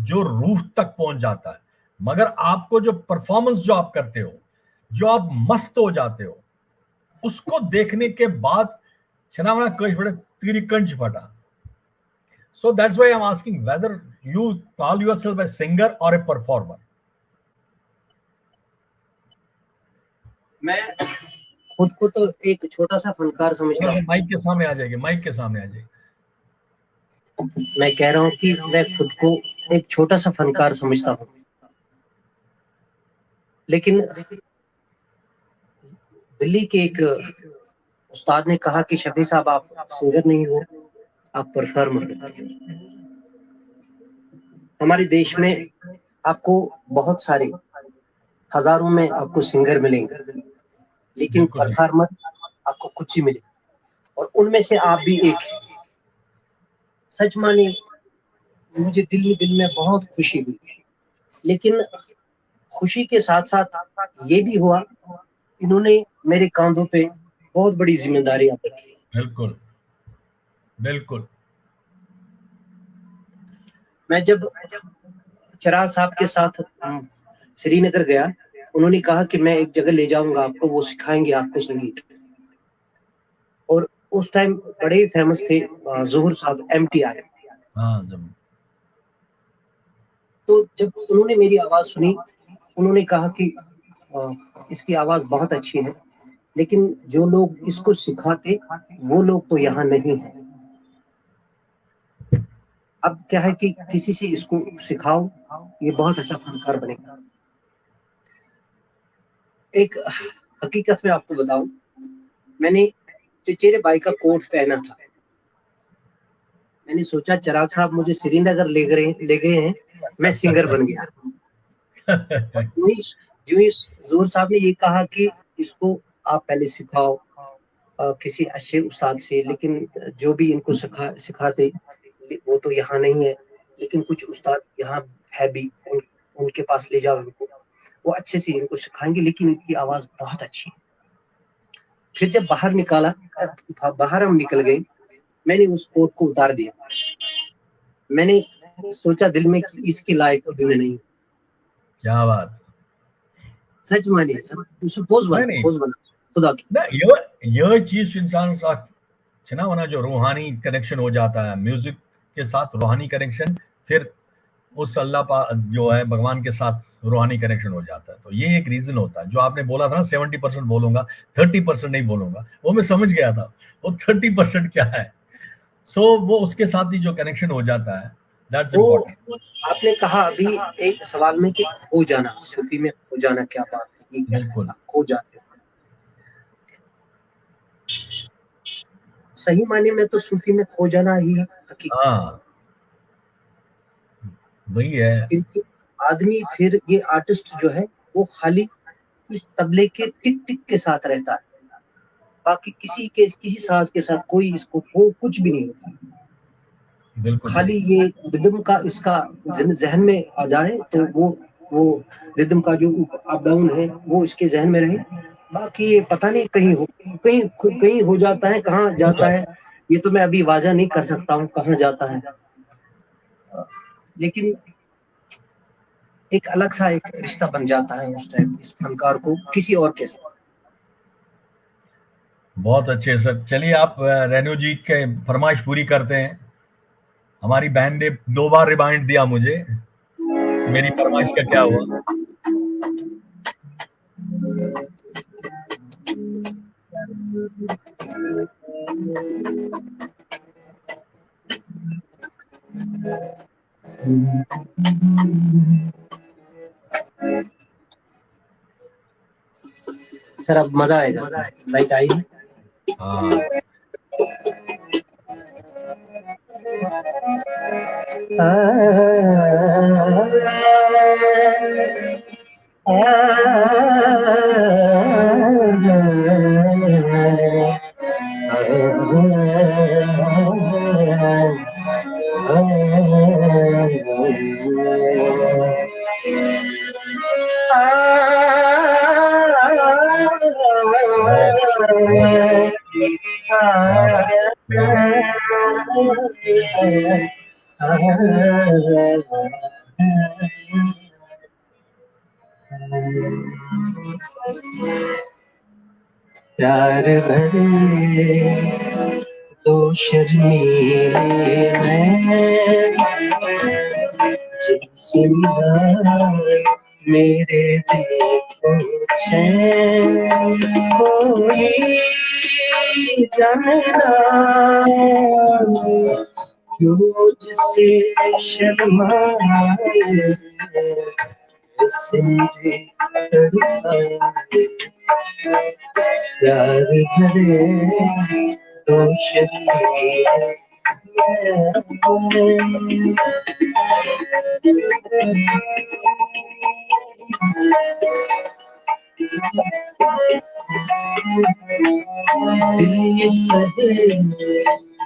जो रूह तक पहुंच जाता है, मगर आपको जो परफॉर्मेंस जो आप करते हो, जो आप मस्त हो जाते हो, उसको देखने के बाद छनावना कश बड़े तीरी कंच फटा। So that's why I'm asking whether you call yourself a singer or a performer. मैं खुद को तो एक छोटा सा फनकार समझता हूँ। माइक के सामने आ जाएगी, माइक के सामने आ जाएगी। मैं कह रहा हूँ कि मैं खुद को एक छोटा सा फनकार समझता हूँ, लेकिन दिल्ली के एक उस्ताद ने कहा कि शफी साहब, आप सिंगर नहीं हो, आप परफॉर्मर हो। हमारे देश में आपको बहुत सारे हजारों में आपको सिंगर मिलेंगे, लेकिन बिल्कुल सही। परफॉर्मर आपको कुछ ही मिले, और उनमें से आप भी एक हैं। सच मानिए, मुझे दिल में बहुत खुशी हुई, लेकिन खुशी के साथ साथ ये भी हुआ, इन्होंने मेरे कांधों पे बहुत बड़ी जिम्मेदारी आप रखी। बिल्कुल बिल्कुल। मैं जब चिराग साहब के साथ श्रीनगर गया, उन्होंने कहा कि मैं एक जगह ले जाऊंगा आपको, वो सिखाएंगे आपको संगीत। और उस टाइम बड़े फेमस थे जोहर साहब, MTI। हाँ, जब तो जब उन्होंने मेरी आवाज सुनी, उन्होंने कहा कि इसकी आवाज बहुत अच्छी है, लेकिन जो लोग इसको सिखाते वो लोग तो यहाँ नहीं है। अब क्या है कि किसी से इसको सिखाओ, ये बहुत अच्छा फनकार बनेगा। एक हकीकत में आपको बताऊं, मैंने चचेरे भाई का कोट पहना था। मैंने सोचा चिराग साहब मुझे श्रीनगर ले गए हैं, मैं सिंगर बन गया। और जो ही जोहर साहब ने ये कहा कि इसको आप पहले सिखाओ किसी अच्छे उस्ताद से, लेकिन जो भी इनको सिखाते वो तो यहाँ नहीं है, लेकिन कुछ उस्ताद यहाँ है भी, उनके पास ले जाओ इनको, वो अच्छे से इनको सिखाएंगे, लेकिन इनकी आवाज बहुत अच्छी है। फिर जब बाहर हम निकल गए, मैंने उस कोट को उतार दिया। मैंने सोचा दिल में कि इसके लायक अभी मैं नहीं। क्या बात। सच मानिए सर, सपोज नहीं बना खुदा की। ना, ये चीज इंसान साथ छना वना जो रूहानी कनेक्शन हो जाता है, म्यूजिक के साथ रूहानी कनेक्शन, फिर उस अल्लाह जो है भगवान के साथ रूहानी कनेक्शन हो जाता है। तो ये एक रीजन होता है। जो आपने बोला था ना 70% बोलूंगा, 30% नहीं बोलूंगा, वो मैं समझ गया था वो 30% क्या है। सो वो उसके साथ ही जो कनेक्शन हो जाता है, दैट्स वो इम्पोर्टेंट। आपने कहा अभी एक सवाल में कि खो जाना, सूफी में खो जाना क्या बात है, ये क्या है, बिल्कुल। आप खो जाते हो। सही मायने में तो सूफी में खो जाना ही हकीकत है, हाँ, वही है। क्योंकि आदमी फिर ये आर्टिस्ट जो है वो खाली इस तबले के टिक टिक के साथ रहता है, बाकी किसी साज के साथ कोई इसको कुछ भी नहीं होता। बिल्कुल खाली ये रिदम का इसका जहन में आ जाए तो वो रिदम का जो अप डाउन है वो इसके जहन में रहे। बाकी ये पता नहीं कहीं हो जाता है, कहाँ जाता है ये तो मैं अभी वाजा नहीं कर सकता हूँ कहाँ जाता है, लेकिन एक अलग सा एक रिश्ता बन जाता है उस टाइम इस फनकार को किसी और के साथ। बहुत अच्छे सर। चलिए आप रेनू जी के फरमाइश पूरी करते हैं। हमारी बहन ने 2 बार रिमाइंड दिया मुझे, मेरी फरमाइश का क्या हुआ। सर अब मजा आएगा, लाइट आई है। हाँ प्यार भरे दो शर्मीले जिनसे मेरे दिल को चैन कोई जानना क्यों जिसे शर्माए ऐसे मुझे तड़पाए। प्यार भरे दो शर्मीले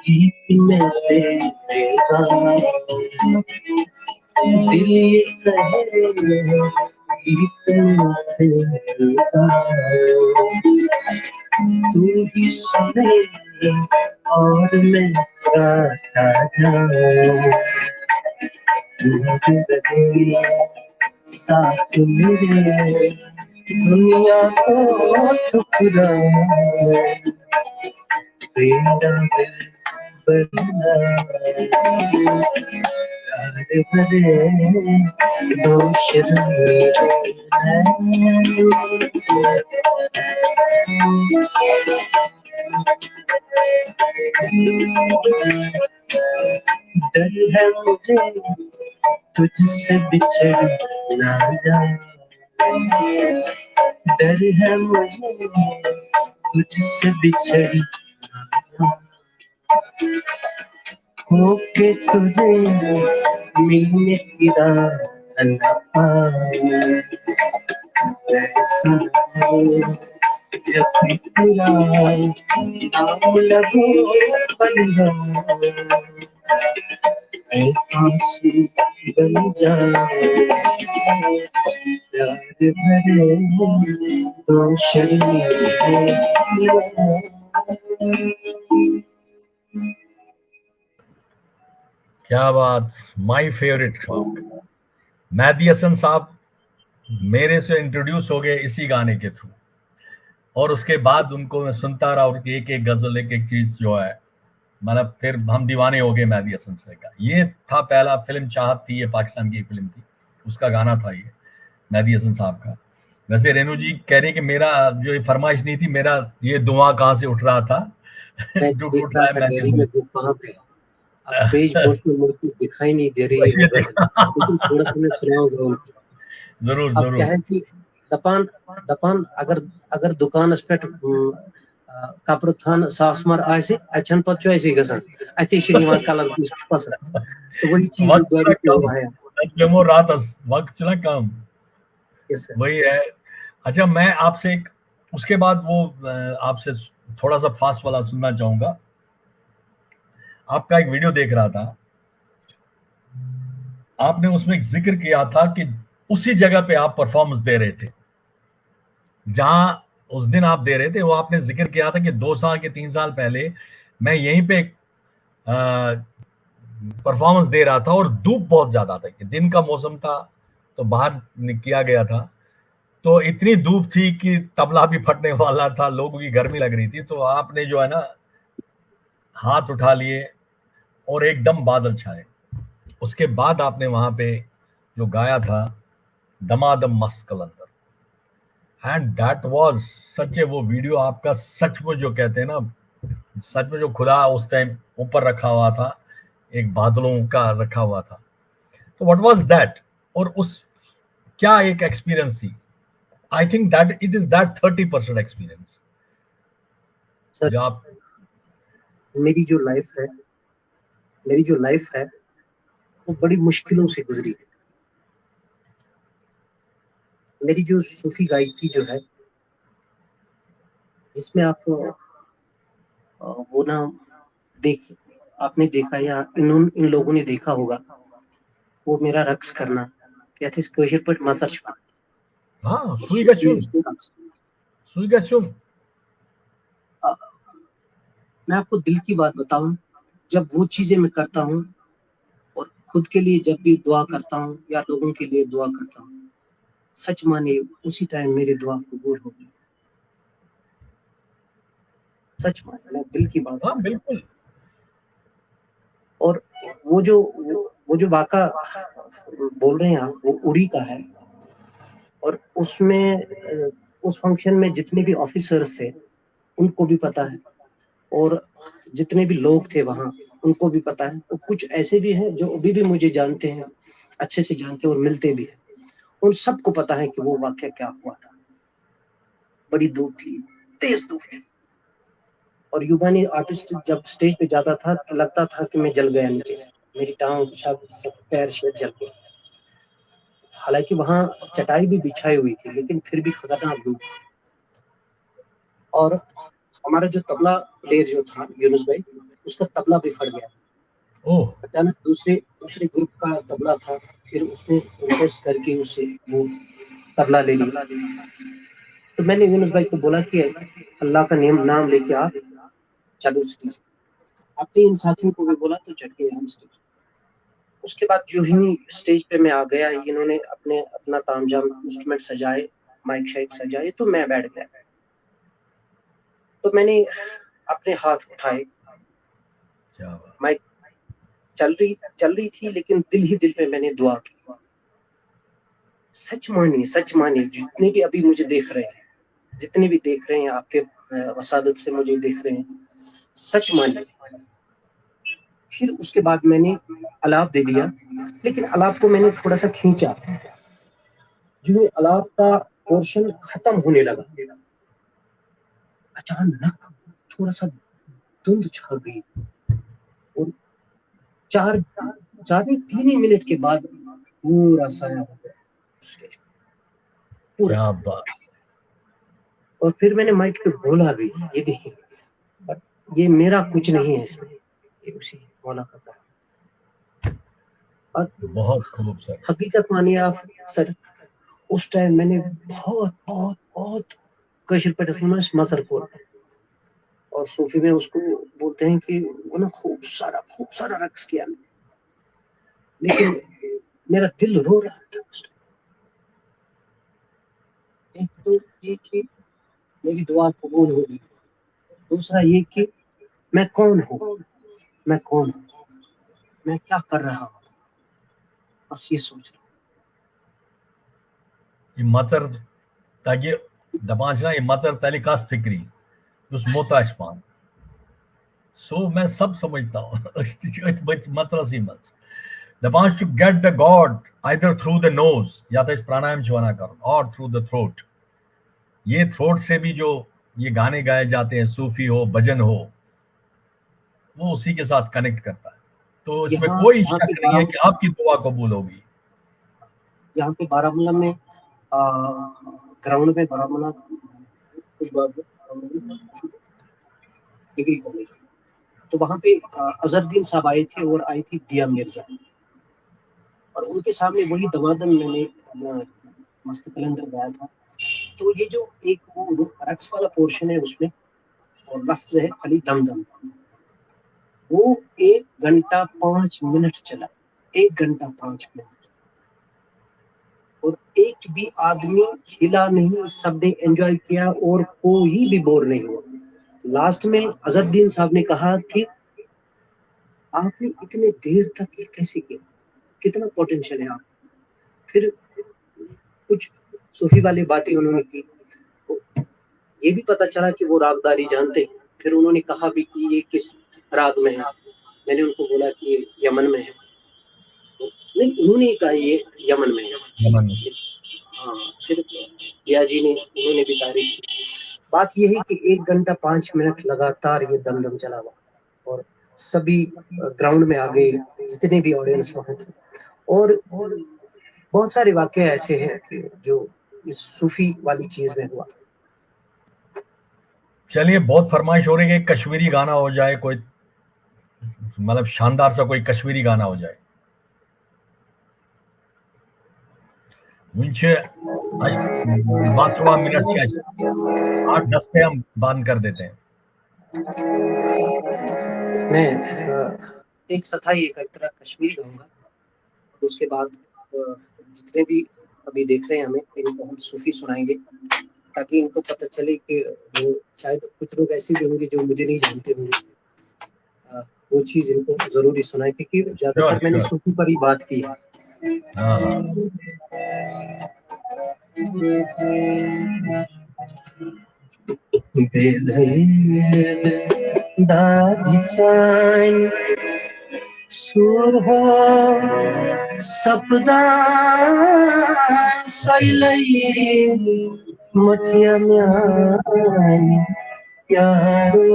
गीत में तेरा दिल गीत में तेरा तू ही सुने और मैं गाता जाऊं, तू रहे साथ मेरे दुनिया को ठुकराऊं तेरा दिल बनना। प्यार भरे दो शर्मीले डर है मुझे तुझसे बिछड़ ना जाए, डर है मुझे तुझसे बिछड़ ना जाए, होके तुझे मिलने की राह न पाऊं ऐसा है जब भी तेरा नाम लबों पर ऐ आंसू बन जाए। प्यार भरे दो शर्मीले क्या बात, my favourite song. Mehdi Hassan sahab मेरे से इंट्रोड्यूस हो गए इसी गाने के थ्रू, और उसके बाद उनको मैं सुनता रहा और एक एक गजल एक एक चीज जो है, मतलब फिर हम दीवाने हो गए मेहदी हसन से का। ये था पहला फिल्म चाहत थी, ये पाकिस्तान की फिल्म थी, उसका गाना था ये मेहदी हसन साहब का। वैसे रेनू जी कह रहे कि मेरा जो ये फरमाइश नहीं थी, मेरा ये दुआ कहाँ से उठ रहा था जो उठ रहा है मैं कहाँ पे अब पेज मुड़ती मुड़ती दिखाई नहीं दे रही है, लेकिन थोड़ा सा मैं सुना होगा उनको। जरूर अब जरूर। क्या है कि दपान अगर दुकानस पे कपड़ थान सासमर आसे अच्छन पत ऐसे गसान अति कलर पसंद, तो वही चीज गाड़ी पे हुआ है। वक्त चला कम, Yes, sir. वही है। अच्छा मैं आपसे उसके बाद वो आपसे थोड़ा सा फास्ट वाला सुनना चाहूंगा। आपका एक वीडियो देख रहा था, आपने उसमें एक जिक्र किया था कि उसी जगह पे आप परफॉर्मेंस दे रहे थे जहां उस दिन आप दे रहे थे। वो आपने जिक्र किया था कि 2 साल के 3 साल पहले मैं यहीं पे परफॉर्मेंस दे रहा था और धूप बहुत ज्यादा था, कि दिन का मौसम था तो बाहर किया गया था, तो इतनी धूप थी कि तबला भी फटने वाला था, लोगों की गर्मी लग रही थी। तो आपने जो है ना हाथ उठा लिए और एकदम बादल छाए। उसके बाद आपने वहां पे जो गाया था दमादम मस्त कलंदर, एंड दैट वाज सच ए, वो वीडियो आपका सच में जो कहते हैं ना, सच में जो खुदा उस टाइम ऊपर रखा हुआ था, एक बादलों का रखा हुआ था। तो व्हाट वाज दैट, और उस क्या एक एक्सपीरियंस थी। I think that it is that 30% experience sir, जो आप। मेरी जो लाइफ है मेरी जो लाइफ है वो बड़ी मुश्किलों से गुजरी है। मेरी जो सूफी गायकी जो है, जिसमें आप वो ना देख आपने देखा या इन लोगों ने देखा होगा, वो मेरा रक्स करना, कहते कशर पर मचर हाँ, सुई गछुन, सुई गछुन। मैं आपको दिल की बात बताऊं, जब वो चीजें मैं करता हूँ और खुद के लिए जब भी दुआ करता हूँ या लोगों के लिए दुआ करता हूँ, सच मानिए उसी टाइम मेरी दुआ कबूल हो गई। सच मानिए, मैं दिल की बात। हाँ बिल्कुल। और वो जो वाका बोल रहे हैं आप, वो उड़ी का है। और उसमें उस फंक्शन में जितने भी ऑफिसर्स थे उनको भी पता है, और जितने भी लोग थे वहां उनको भी पता है, और कुछ ऐसे भी हैं जो अभी भी मुझे जानते हैं, अच्छे से जानते हैं और मिलते भी हैं। उन सबको पता है कि वो वाकया क्या हुआ था। बड़ी धूप थी, तेज धूप थी, और युवानी आर्टिस्ट जब स्टेज पे जाता था तो लगता था कि मैं जल गया नीचे से, मेरी टांग सब पैर शायद जल गए। हालांकि वहां चटाई भी बिछाई हुई थी, लेकिन फिर भी खतरनाक धूप थी। और हमारा जो तबला प्लेयर जो था यूनुस भाई, उसका तबला भी फट गया। ओह। अचानक दूसरे दूसरे ग्रुप का तबला था, फिर उसने रिक्वेस्ट करके उसे वो तबला ले लिया। तो मैंने यूनुस भाई को बोला कि अल्लाह का नाम लेके आप चलो स्टेज। अपने इन साथियों को भी बोला तो चढ़ गए हम स्टेज। उसके बाद जो ही स्टेज पे मैं आ गया, इन्होंने अपना तामझाम इंस्ट्रूमेंट सजाए, माइक शाइक सजाए, तो मैं बैठ गया। तो मैंने अपने हाथ उठाए, क्या बात। माइक चल रही थी, लेकिन दिल ही दिल में मैंने दुआ की। सच मानिए जितने भी अभी मुझे देख रहे हैं, जितने भी देख रहे हैं आपके वसादत से मुझे देख रहे हैं, सच मानिए। फिर उसके बाद मैंने अलाप दे दिया, लेकिन अलाप को मैंने थोड़ा सा खींचा। जो अलाप का पोर्शन खत्म होने लगा, अचानक थोड़ा सा धुंध छा गई, और चार चार नहीं 3 ही मिनट के बाद पूरा साया हो गया स्टेज, पूरा क्या साया। बात। और फिर मैंने माइक पे बोला भी, ये देखिए, बट ये मेरा कुछ नहीं है इसमें, ये उसी मौला का काम। और बहुत खूब सर। हकीकत मानिए आप सर, उस टाइम मैंने बहुत बहुत बहुत कशिर पे मसर को, और सूफी में उसको बोलते हैं कि वो ना खूब सारा रक्स किया मैंने, लेकिन मेरा दिल रो रहा था उस टाइम। एक तो ये कि मेरी दुआ कबूल हो गई, दूसरा ये कि मैं कौन हूँ, मैं कौन हूँ, मैं क्या कर रहा हूँ, बस ये सोच रहा ये मचर ताकि दमाशना, ये मचर तलिकास फिक्री उस मोताशपान। सो मैं सब समझता हूँ। मचर सी मच दबाश to get the God either through the nose, या तो इस प्राणायाम चुना कर, और थ्रू द थ्रोट। ये थ्रोट से भी जो ये गाने गाए जाते हैं, सूफी हो भजन हो, वो उसी के साथ कनेक्ट करता है। तो हूँ। इसमें यहाँ कोई यहाँ शक पे नहीं है कि आपकी दुआ कबूल होगी। बारामूला में ग्राउंड में बारामूला डिग्री कॉलेज। तो वहाँ पे अजहरुद्दीन साहब आए थे और आई थी दिया मिर्जा, और उनके सामने वही दमादम मैंने मस्त कलंदर गाया था। तो ये जो एक वो रक्स वाला पोर्शन है उसमें, और लफ्ज है खाली दम दम, वो 1 घंटा 5 मिनट चला, 1 घंटा 5 मिनट, और एक भी आदमी हिला नहीं, सबने एंजॉय किया और कोई भी बोर नहीं हुआ। लास्ट में अजहरुद्दीन साहब ने कहा कि आपने इतने देर तक ये कैसे किया, कितना पोटेंशियल है आप। फिर कुछ सूफी वाली बातें उन्होंने की, ये भी पता चला कि वो रागदारी जानते। फिर उन्होंने कहा भी कि ये किस राग में है, मैंने उनको बोला कि ये यमन में है, नहीं उन्होंने कहा ये यमन में है। हाँ, फिर दिया जी ने, उन्होंने भी तारीफ की। बात ये है कि 1 घंटा 5 मिनट लगातार ये दमदम चला हुआ, और सभी ग्राउंड में आ गए, जितने भी ऑडियंस वहां थे। और बहुत सारे वाकये ऐसे हैं कि जो इस सूफी वाली चीज में हुआ। चलिए, बहुत फरमाइश हो रही है कि कश्मीरी गाना हो जाए, कोई मतलब शानदार सा कोई कश्मीरी गाना हो जाए। मुझे 12 मिनट से 8-10 पे हम बंद कर देते हैं। मैं एक सथाई एक तरह कश्मीर गाऊंगा, और उसके बाद जितने भी अभी देख रहे हैं हमें, इनको हम सूफी सुनाएंगे, ताकि इनको पता चले कि वो शायद कुछ लोग ऐसे भी होंगे जो मुझे नहीं जानते होंगे, वो चीज इनको जरूरी सुनाए, क्योंकि ज्यादातर मैंने सूफी पर ही बात की है। दादी चान सुर हो सपदा सैलई मठिया म्यानी प्यारो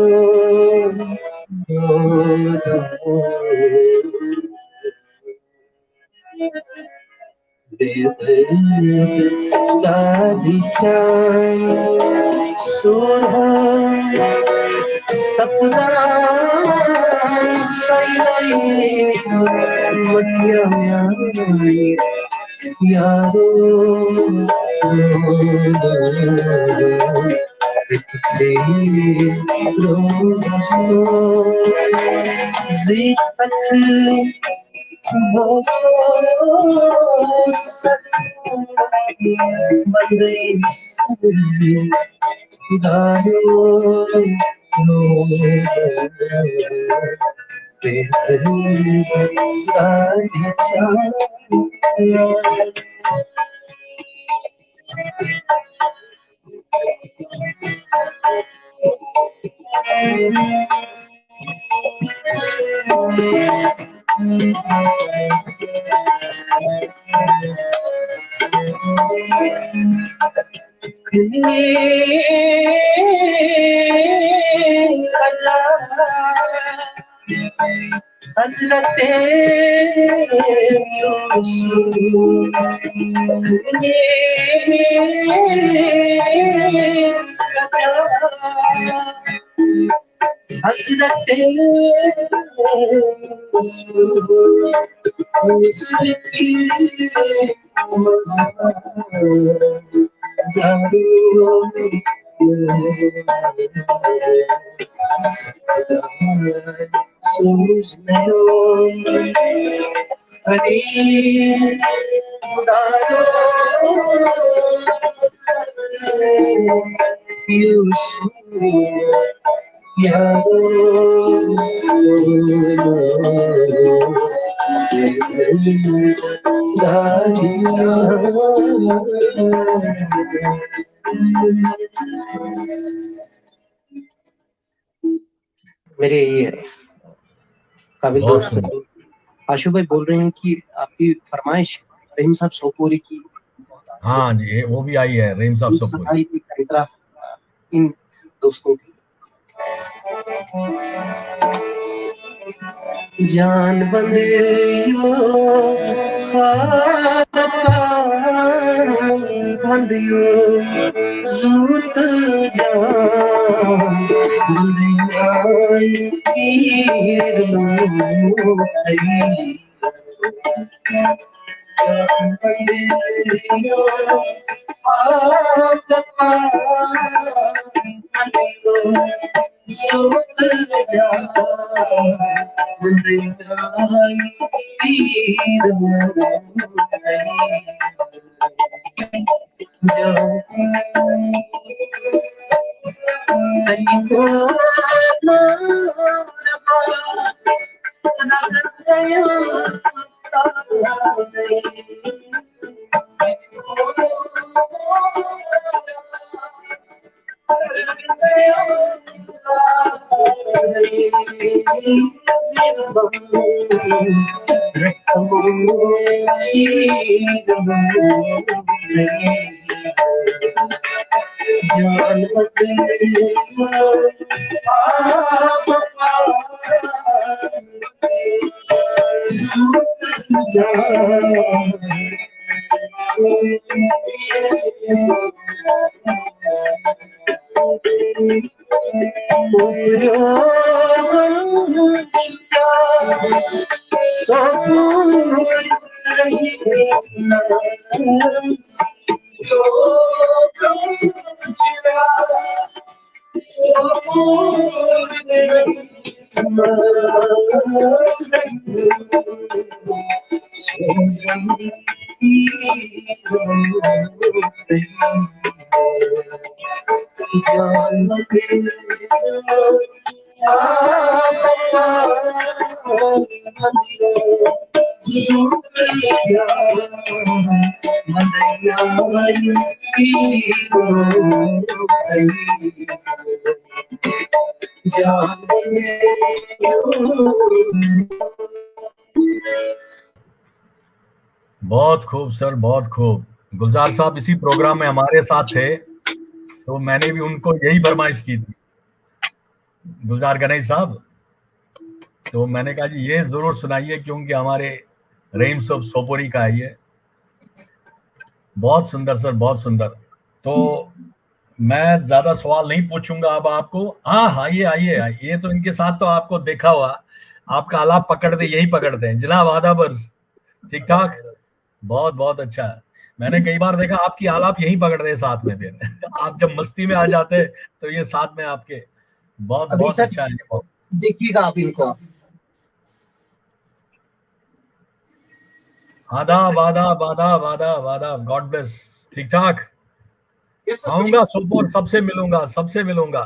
दादी चान सुर हो सपना सैलई मठिया म्यानी यारो हज़रते हज़रते मेरे ये काबिल दोस्त आशु भाई बोल रहे हैं कि आपकी फरमाइश रहीम साहब सोपोरी की। हाँ जी, वो भी आई है, रहीम साहब सोपोरी इन दोस्तों की। जान बंदे यो ख्वाब मंदियो सूत जान मंदियाई पीर लो थई मंदियो आप मंदियो सूत जान मंदियाई पीर लो बहुत खूब सर, बहुत खूब। गुलजार साहब इसी प्रोग्राम में हमारे साथ थे, तो मैंने भी उनको यही फरमाइश की थी, गुलजार गणेश साहब। तो मैंने कहा जी ये जरूर सुनाइए, क्योंकि हमारे रहीम साहब सोपोरी का है ये। बहुत सुंदर सर, बहुत सुंदर। तो मैं ज्यादा सवाल नहीं पूछूंगा अब आपको। हाँ, आइए आइए, ये तो इनके साथ तो आपको देखा हुआ, आपका आलाप पकड़ते यही पकड़ते हैं। जनाब आदाबर्स, ठीक ठाक, बहुत बहुत अच्छा। मैंने कई बार देखा आपकी आलाप यही पकड़ते हैं साथ में, फिर आप जब मस्ती में आ जाते तो ये साथ में आपके। बहुत बहुत अच्छा है। देखिएगा आप इनको। आदाब आदाब आदाब आदाब आदाब, गॉड ब्लेस, ठीक ठाक। आऊंगा सोपोर, सबसे मिलूंगा, सबसे मिलूंगा।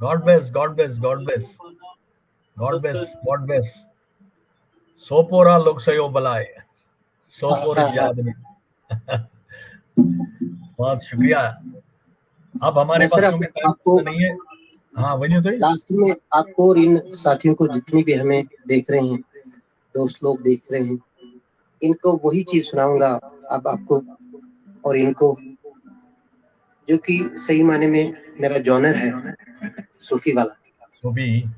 God bless, God bless, God bless, God bless, God bless. Sopore लोग सयो बलाए, सोपोर याद नहीं। बहुत शुक्रिया। अब हमारे पास क्योंकि टाइम नहीं है। हाँ वही तो। लास्ट में आपको और इन साथियों को, जितनी भी हमें देख रहे हैं, दोस्त लोग देख रहे हैं, इनको वही चीज सुनाऊंगा अब आपको और इनको, जो कि सही माने में मेरा जॉनर है, सूफी वाला। सूफी।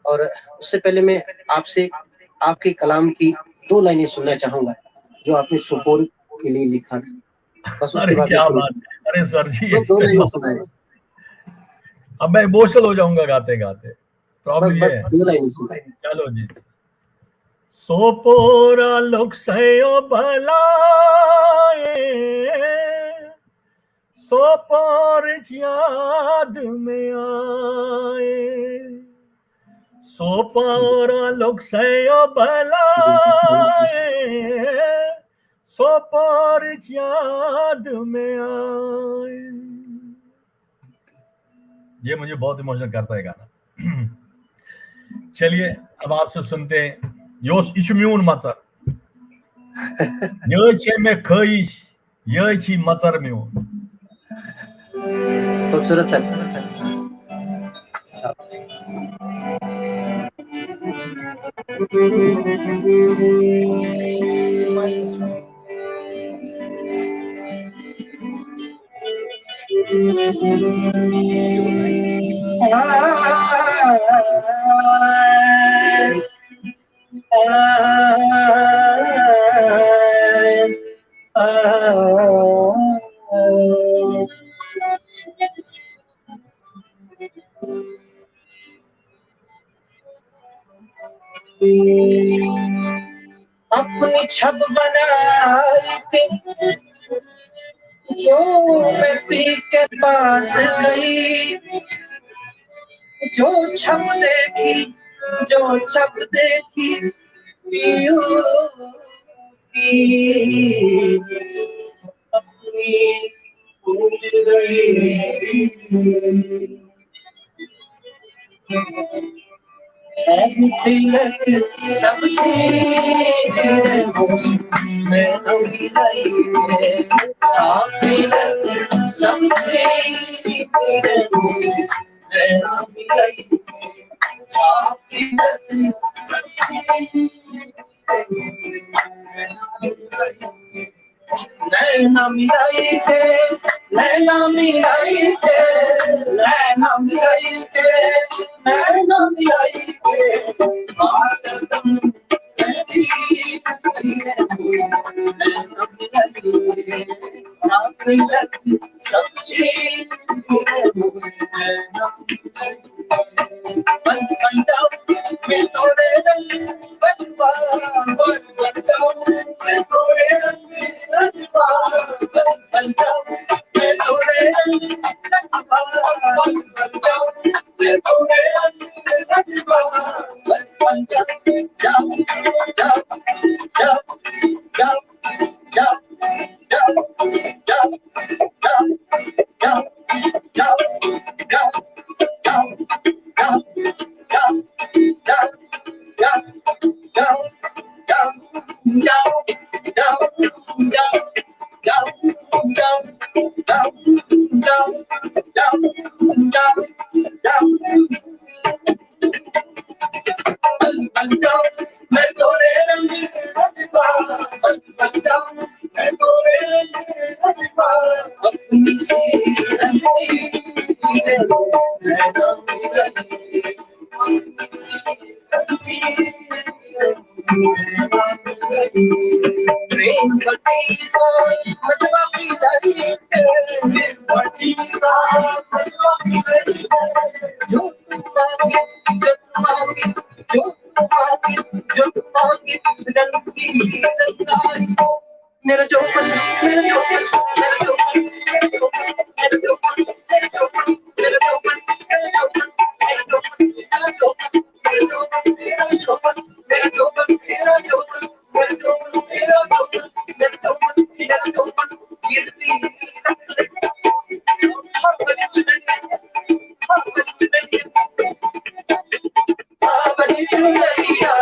और उससे पहले मैं आपसे आपके कलाम की 2 लाइनें सुनना चाहूंगा जो आपने सुपोर के लिए लिखा था। बस उसके बाद क्या बात। अरे सर जी, बस 2 लाइनें सुनाए। अब मैं इमोशनल हो जाऊंगा गाते गाते, प्रॉब्लम ये बस है। 2 लाइनें सुनाए। चलो जी। सोपोरा लोग सयो भलाए, सोपोर याद में आए, सोपोरा लोग सयो भलाए, सोपोर याद में आए। ये मुझे बहुत इमोशनल करता है गाना। चलिए अब आपसे सुनते हैं। योस इचम्यून मचर, ये छे में खइश, ये छी मचर म्यून। खूबसूरत सर। अपनी छब बनाई थी जो मैं पी के पास गई, जो छब देखी पियो की अपनी भूल गई। तिलक सब चीज मैं मिलाई है, तिलक सब चीज मैं मिलाई, नैना मिलाई थे, नैना मिलाई थे, नैना मिलाई थे, नैना मिलाई थे, कदम सब्जी बन जाओ मैं तोरे रंग बनवा, बन जाओ मैं तोरे रंग रजवा, बन जाओ मैं तोरे रंग रजवा, बन जाओ मैं तोरे रंग रजवा, बन जाओ जाओ जाओ जाओ जाओ जाओ जाओ जाओ जाओ जाओ जाओ जाओ मैं तोरे रंग रजवा, बन जाऊं मैं तोरे रंग रजवा, अपनी सी रंगी प्रेम बटी को मजवा पिलाई, बटी का मजवा पिलाई, जो मांगी जो मांगी रंगी रंगाई, मेरा जो मेरा जो मेरा जो मेरा जो मेरा जो मेरा जो मेरा जो मेरा जो मेरा जो मेरा जो मेरा जो मेरा जो मेरा जो मेरा जो मेरा जो मेरा जो मेरा जो गिरती बड़ी चुनरिया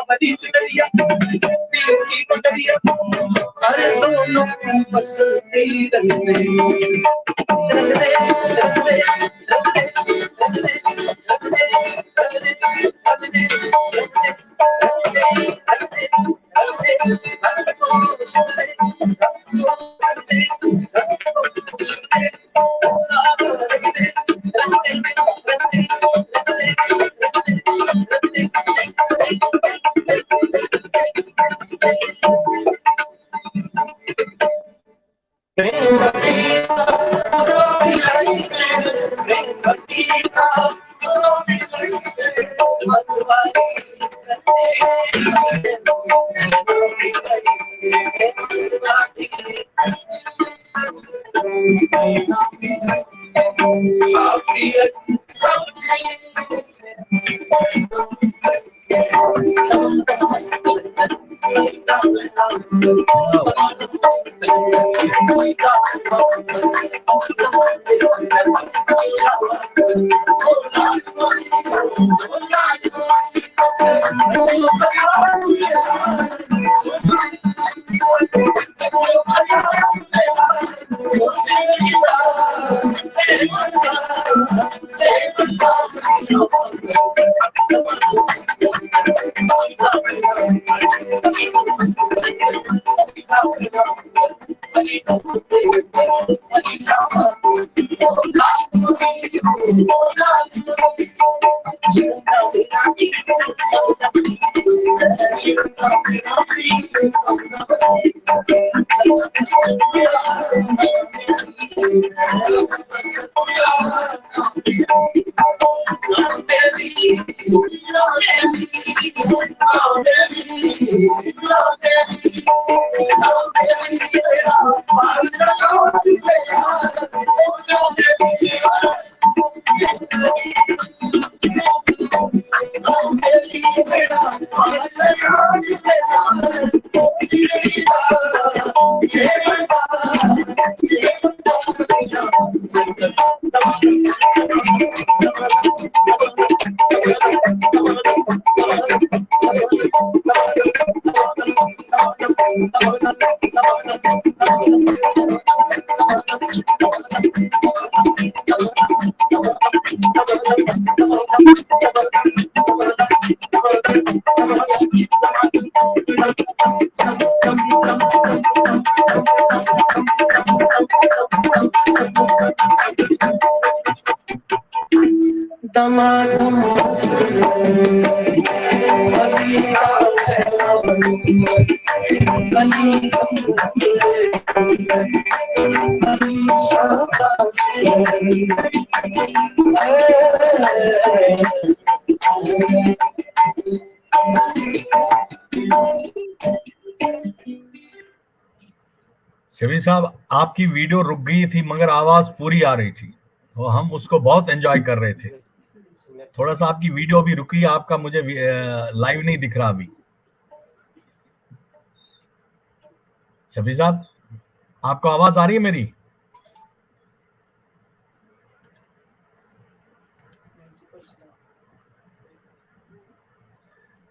बड़ी चुनरिया की पतरिया, अरे दोनों बसंती रंग दे रंग दे रंग दे रंग दे रंग दे रंग दे रंग दे रंग दे रंग दे शबीर साहब, आपकी वीडियो रुक गई थी मगर आवाज पूरी आ रही थी, तो हम उसको बहुत एंजॉय कर रहे थे। थोड़ा सा आपकी वीडियो भी रुकी, आपका मुझे लाइव नहीं दिख रहा अभी। शबीर साहब, आपको आवाज आ रही है मेरी?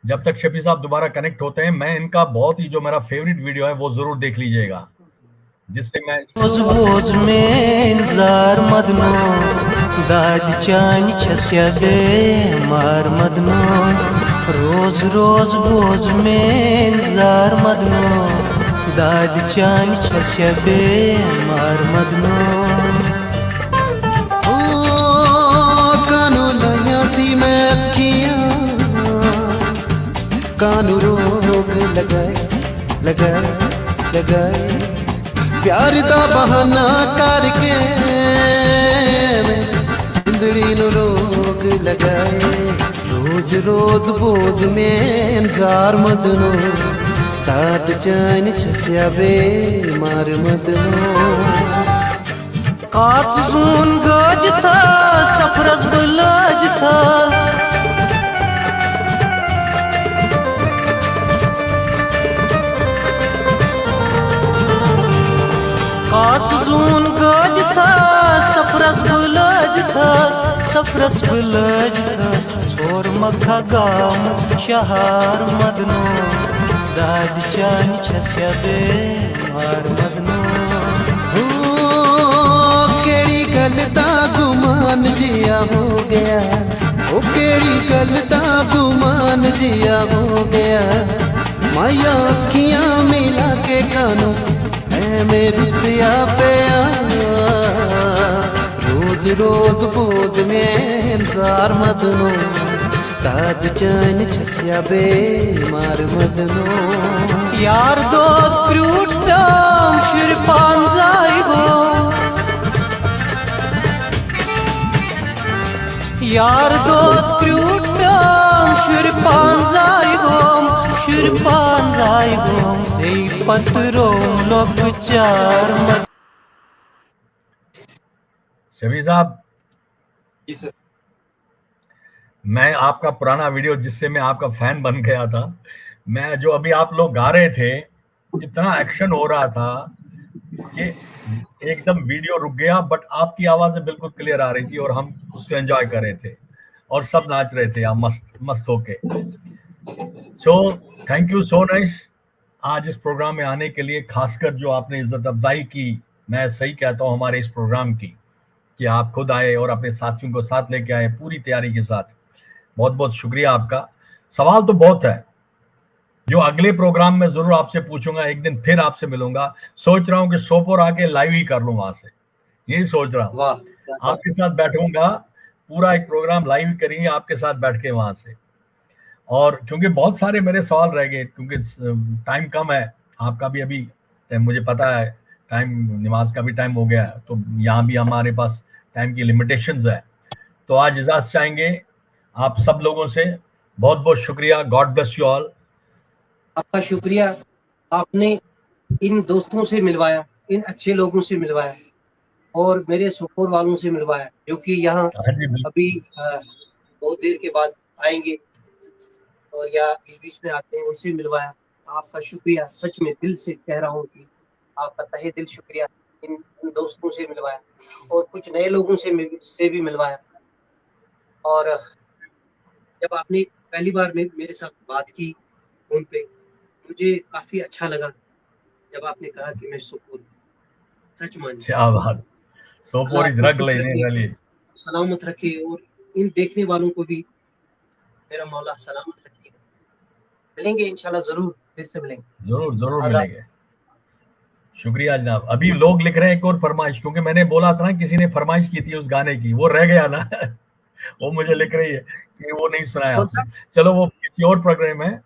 जब तक शबीर साहब दोबारा कनेक्ट होते हैं, मैं इनका बहुत ही जो मेरा फेवरेट वीडियो है वो जरूर देख लीजिएगा, जिससे मैं रोज में इंतजार मदनो दाद चान छस्या बेमार मदनो रोज रोज बोझ में इंतजार मदनो दाद चान छस्या बेमार मदनो ओ कानू लयासी में अखियां कानू रोग लगाए प्यार दा बहाना करके जिंदड़ी नु रोग लगाए रोज रोज बोझ में इंतजार मदनो दाद चैन छस्या बेमार मदनो काच जून गज था सफरस बलज था काच जून गज था सफरस बुलज था छोर मखा गाम शहर मदनो दाद चान छस्या बेमार मदनो केड़ी गल दा गुमान जिया हो गया ओ केड़ी गल दा गुमान जिया हो गया माया अखियां मिला के कानू मेरी सिया पे रोज रोज बोझ में इंतजार मदनो दाद चैन छस्या बेमार मदनो यार दो क्रूट प्याम शिर पांजाई हो यार दो क्रूट प्याम शिर पांजाई हो से पत्रों लोग चार मद शबीर साहब, जी सर। मैं आपका पुराना वीडियो जिससे मैं आपका फैन बन गया था, मैं जो अभी आप लोग गा रहे थे, इतना एक्शन हो रहा था कि एकदम वीडियो रुक गया, बट आपकी आवाजें बिल्कुल क्लियर आ रही थी और हम उसको एंजॉय कर रहे थे और सब नाच रहे थे आप मस्त होके। So thank you so nice आज इस प्रोग्राम में आने के लिए, खासकर जो आपने इज्जत अफजाई की, मैं सही कहता हूँ हमारे इस प्रोग्राम की, कि आप खुद आए और अपने साथियों को साथ लेके आए पूरी तैयारी के साथ। बहुत बहुत शुक्रिया आपका। सवाल तो बहुत है जो अगले प्रोग्राम में जरूर आपसे पूछूंगा, एक दिन फिर आपसे मिलूंगा। सोच रहा हूँ कि सोपोर आके लाइव ही कर लूं वहां से, यही सोच रहा हूँ। आपके साथ बैठूंगा, पूरा एक प्रोग्राम लाइव करेंगे आपके साथ बैठ के वहां से। और क्योंकि बहुत सारे मेरे सवाल रह गए, क्योंकि टाइम कम है, आपका भी अभी मुझे पता है टाइम, नमाज का भी टाइम हो गया है, तो यहाँ भी हमारे पास टाइम की लिमिटेशंस है। तो आज इजाजत चाहेंगे आप सब लोगों से। बहुत बहुत शुक्रिया। God bless you all. आपका शुक्रिया, आपने इन दोस्तों से मिलवाया, इन अच्छे लोगों से मिलवाया और मेरे सुपोर वालों से मिलवाया, जो कि यहाँ हाँ जी, बिल्कुल। अभी बहुत देर के बाद आएंगे और या इस बीच में आते हैं, उनसे मिलवाया। आपका शुक्रिया, सच में दिल से कह रहा हूँ कि आपका तहे दिल शुक्रिया। इन दोस्तों से मिलवाया और कुछ नए लोगों से भी मिलवाया। और जब आपने पहली बार मेरे साथ बात की फोन पे, मुझे काफी अच्छा लगा जब आपने कहा कि मैं सुपोर, सच मान क्या बात। सोपोर इज रग लेने सलामत रखे और इन देखने वालों को भी मेरा मौला सलामत रखे। मिलेंगे इंशाल्लाह, जरूर फिर से मिलेंगे। जरूर जरूर मिलेंगे। शुक्रिया जनाब। अभी लोग लिख रहे हैं एक और फरमाइश, क्योंकि मैंने बोला था ना किसी ने फरमाइश की थी उस गाने की, वो रह गया ना वो मुझे लिख रही है कि वो नहीं सुनाया आपने। चलो वो किसी और प्रोग्राम है,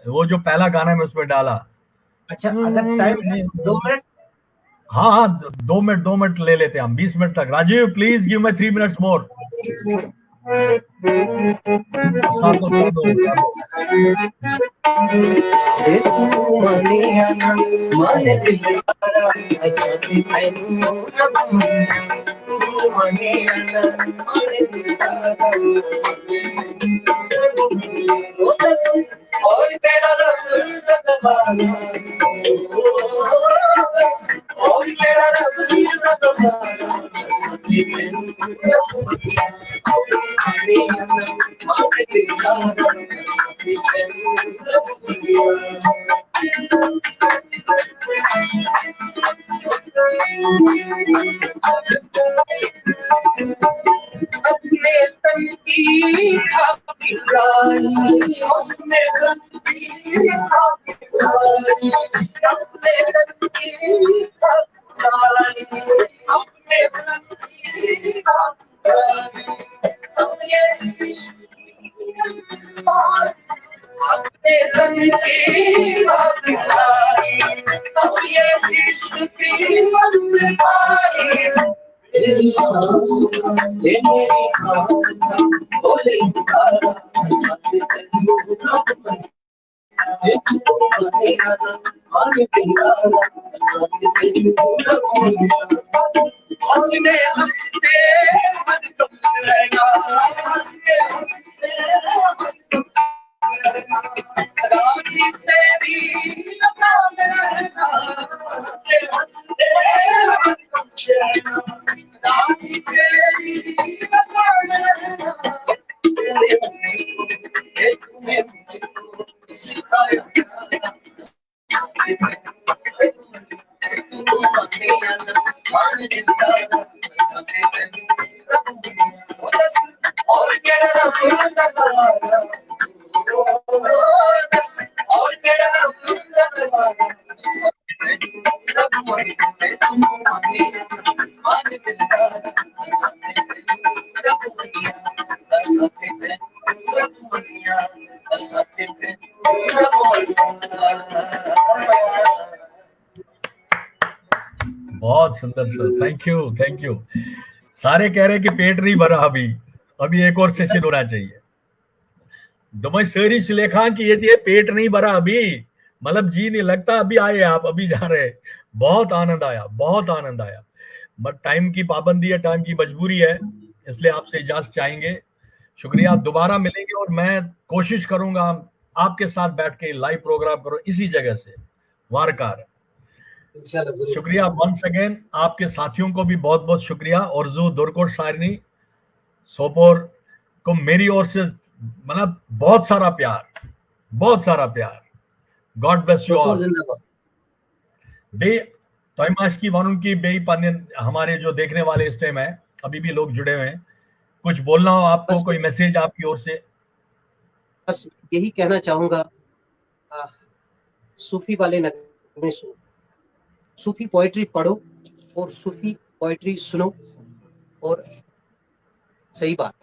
वो जो पहला गाना है मैं उसमें डाला। अच्छा, अगर टाइम है 2 मिनट। हाँ हाँ, 2 मिनट ले लेते हैं हम, 20 मिनट तक। Rajiv please give me 3 minutes more. अपने तन की खातिराई, अपने तन की खातिराई, अपने तन की खातिराई, अपने तन की खातिराई, अब ये अपने तन की खातिराई, अब ये इश्क की मंजिल पाई। मेरी सांस बोले पुकारा, सत्य तेरी हंसते हंसते मन तुम रहना, हंसते हंसते राजी तेरी नज़र में रहना, हंसते हंसते मन तुम रहना, राजी तेरी नज़र में रहना। तुम्हें मुझको सिखाया बहुत सुंदर sir, thank you thank you. सारे कह रहे हैं कि पेट नहीं भरा, अभी एक और सेशन होना चाहिए। दुमई शहरी सुलेखान की ये थी, पेट नहीं भरा अभी, मतलब जी नहीं लगता अभी आए आप, अभी जा रहे। बहुत आनंद आया, बहुत आनंद आया। बट टाइम की पाबंदी है, टाइम की मजबूरी है, इसलिए आपसे इजाजत चाहेंगे। शुक्रिया, दोबारा मिलेंगे और मैं कोशिश करूंगा आपके साथ बैठ के लाइव प्रोग्राम करो इसी जगह से वारकार। शुक्रिया वंस अगेन। आपके साथियों को भी बहुत बहुत शुक्रिया। और जो दुर्कोट सारनी सोपोर को मेरी ओर से मतलब बहुत सारा प्यार, बहुत सारा प्यार। God bless you all. बे तोयमाश की वानुन की बे पानियन हमारे जो देखने वाले इस टाइम है, अभी भी लोग जुड़े हुए हैं, कुछ बोलना हो आपको, कोई मैसेज आपकी ओर से? बस यही कहना चाहूंगा, सूफी वाले नगमे सुनो, सूफी पोएट्री पढ़ो और सूफी पोएट्री सुनो। और सही बात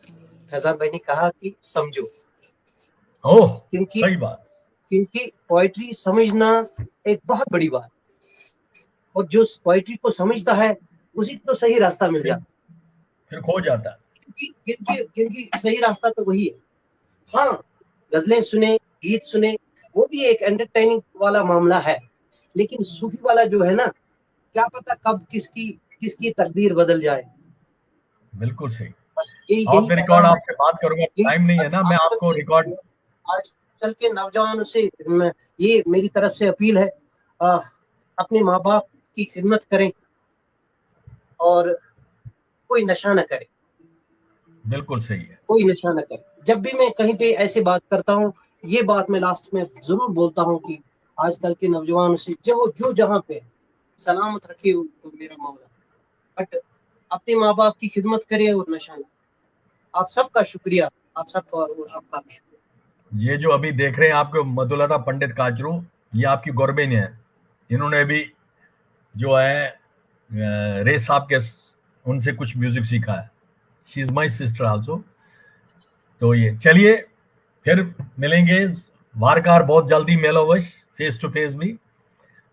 फैजान भाई ने कहा कि समझो, सही बात, क्योंकि पोएट्री समझना एक बहुत बड़ी बात, और जो पोएट्री को समझता है उसी को सही रास्ता मिल जाता, फिर खो जाता। जिनकी सही रास्ता तो वही है। हाँ, गजलें सुने, गीत सुने, वो भी एक एंटरटेनिंग वाला मामला है, लेकिन सूफी वाला जो है ना, क्या पता कब किसकी तकदीर बदल जाए। बिल्कुल सही। बस यही ऑफ द पैगाम रिकॉर्ड है। आपसे बात करूंगा, यही टाइम नहीं है बस ना, मैं आपको रिकॉर्ड आज चल के नौजवानों से ये मेरी तरफ से अपील है, अपने माँ बाप की खिदमत करें और कोई नशा न करे। बिल्कुल सही है। कोई नशा न करे। जब भी मैं कहीं पे ऐसे बात करता हूँ, ये बात मैं लास्ट में जरूर बोलता हूँ कि आजकल के नौजवानों से जो जहाँ पे सलामत रखे तो मेरा मौला, बट अपने माँ बाप की खिदमत करे और नशा न। आप सबका शुक्रिया, आप सबका और आपका भी शुक्रिया। ये जो अभी देख रहे हैं आपको मधुलता पंडित काजरू, ये आपकी गौरबेन है। इन्होंने भी जो है रे साहब के उनसे कुछ म्यूजिक सीखा है। She is my sister also. तो ये चलिए फिर मिलेंगे वारकार बहुत जल्दी, मेलोवश फेस टू फेस भी।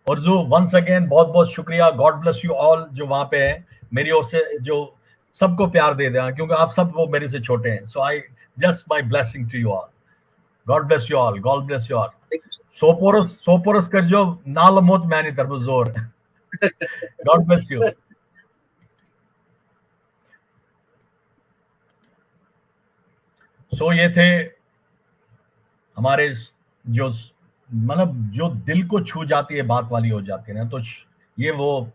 और जो वंस अगेन बहुत बहुत शुक्रिया, गॉड ब्लेस यू ऑल जो वहां पे है, मेरी ओर से जो सबको प्यार दे दें, क्योंकि आप सब वो मेरे से छोटे हैं। So I just my blessing to you all, God bless you all, God bless you all. सोपोरस कर जो नाल मोत मैंने तरफ जोर। God bless you. सो ये थे हमारे जो मतलब जो दिल को छू जाती है, बात वाली हो जाती है ना, तो ये वो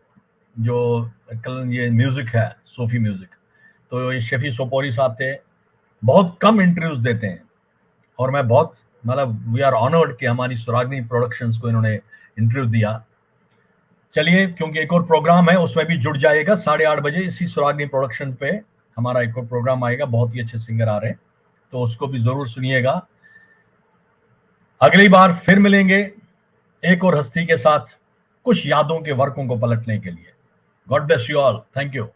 जो कल ये म्यूजिक है, सूफी म्यूजिक। तो ये शफी सोपोरी साहब थे, बहुत कम इंटरव्यूज देते हैं और मैं बहुत मतलब वी आर ऑनर्ड कि हमारी सुरागनी प्रोडक्शंस को इन्होंने इंटरव्यू दिया। चलिए, क्योंकि एक और प्रोग्राम है उसमें भी जुड़ जाएगा 8:30 बजे इसी सुरागनी प्रोडक्शन पे हमारा एक और प्रोग्राम आएगा, बहुत ही अच्छे सिंगर आ रहे हैं, तो उसको भी जरूर सुनिएगा। अगली बार फिर मिलेंगे एक और हस्ती के साथ, कुछ यादों के वर्कों को पलटने के लिए। God bless you all, thank you.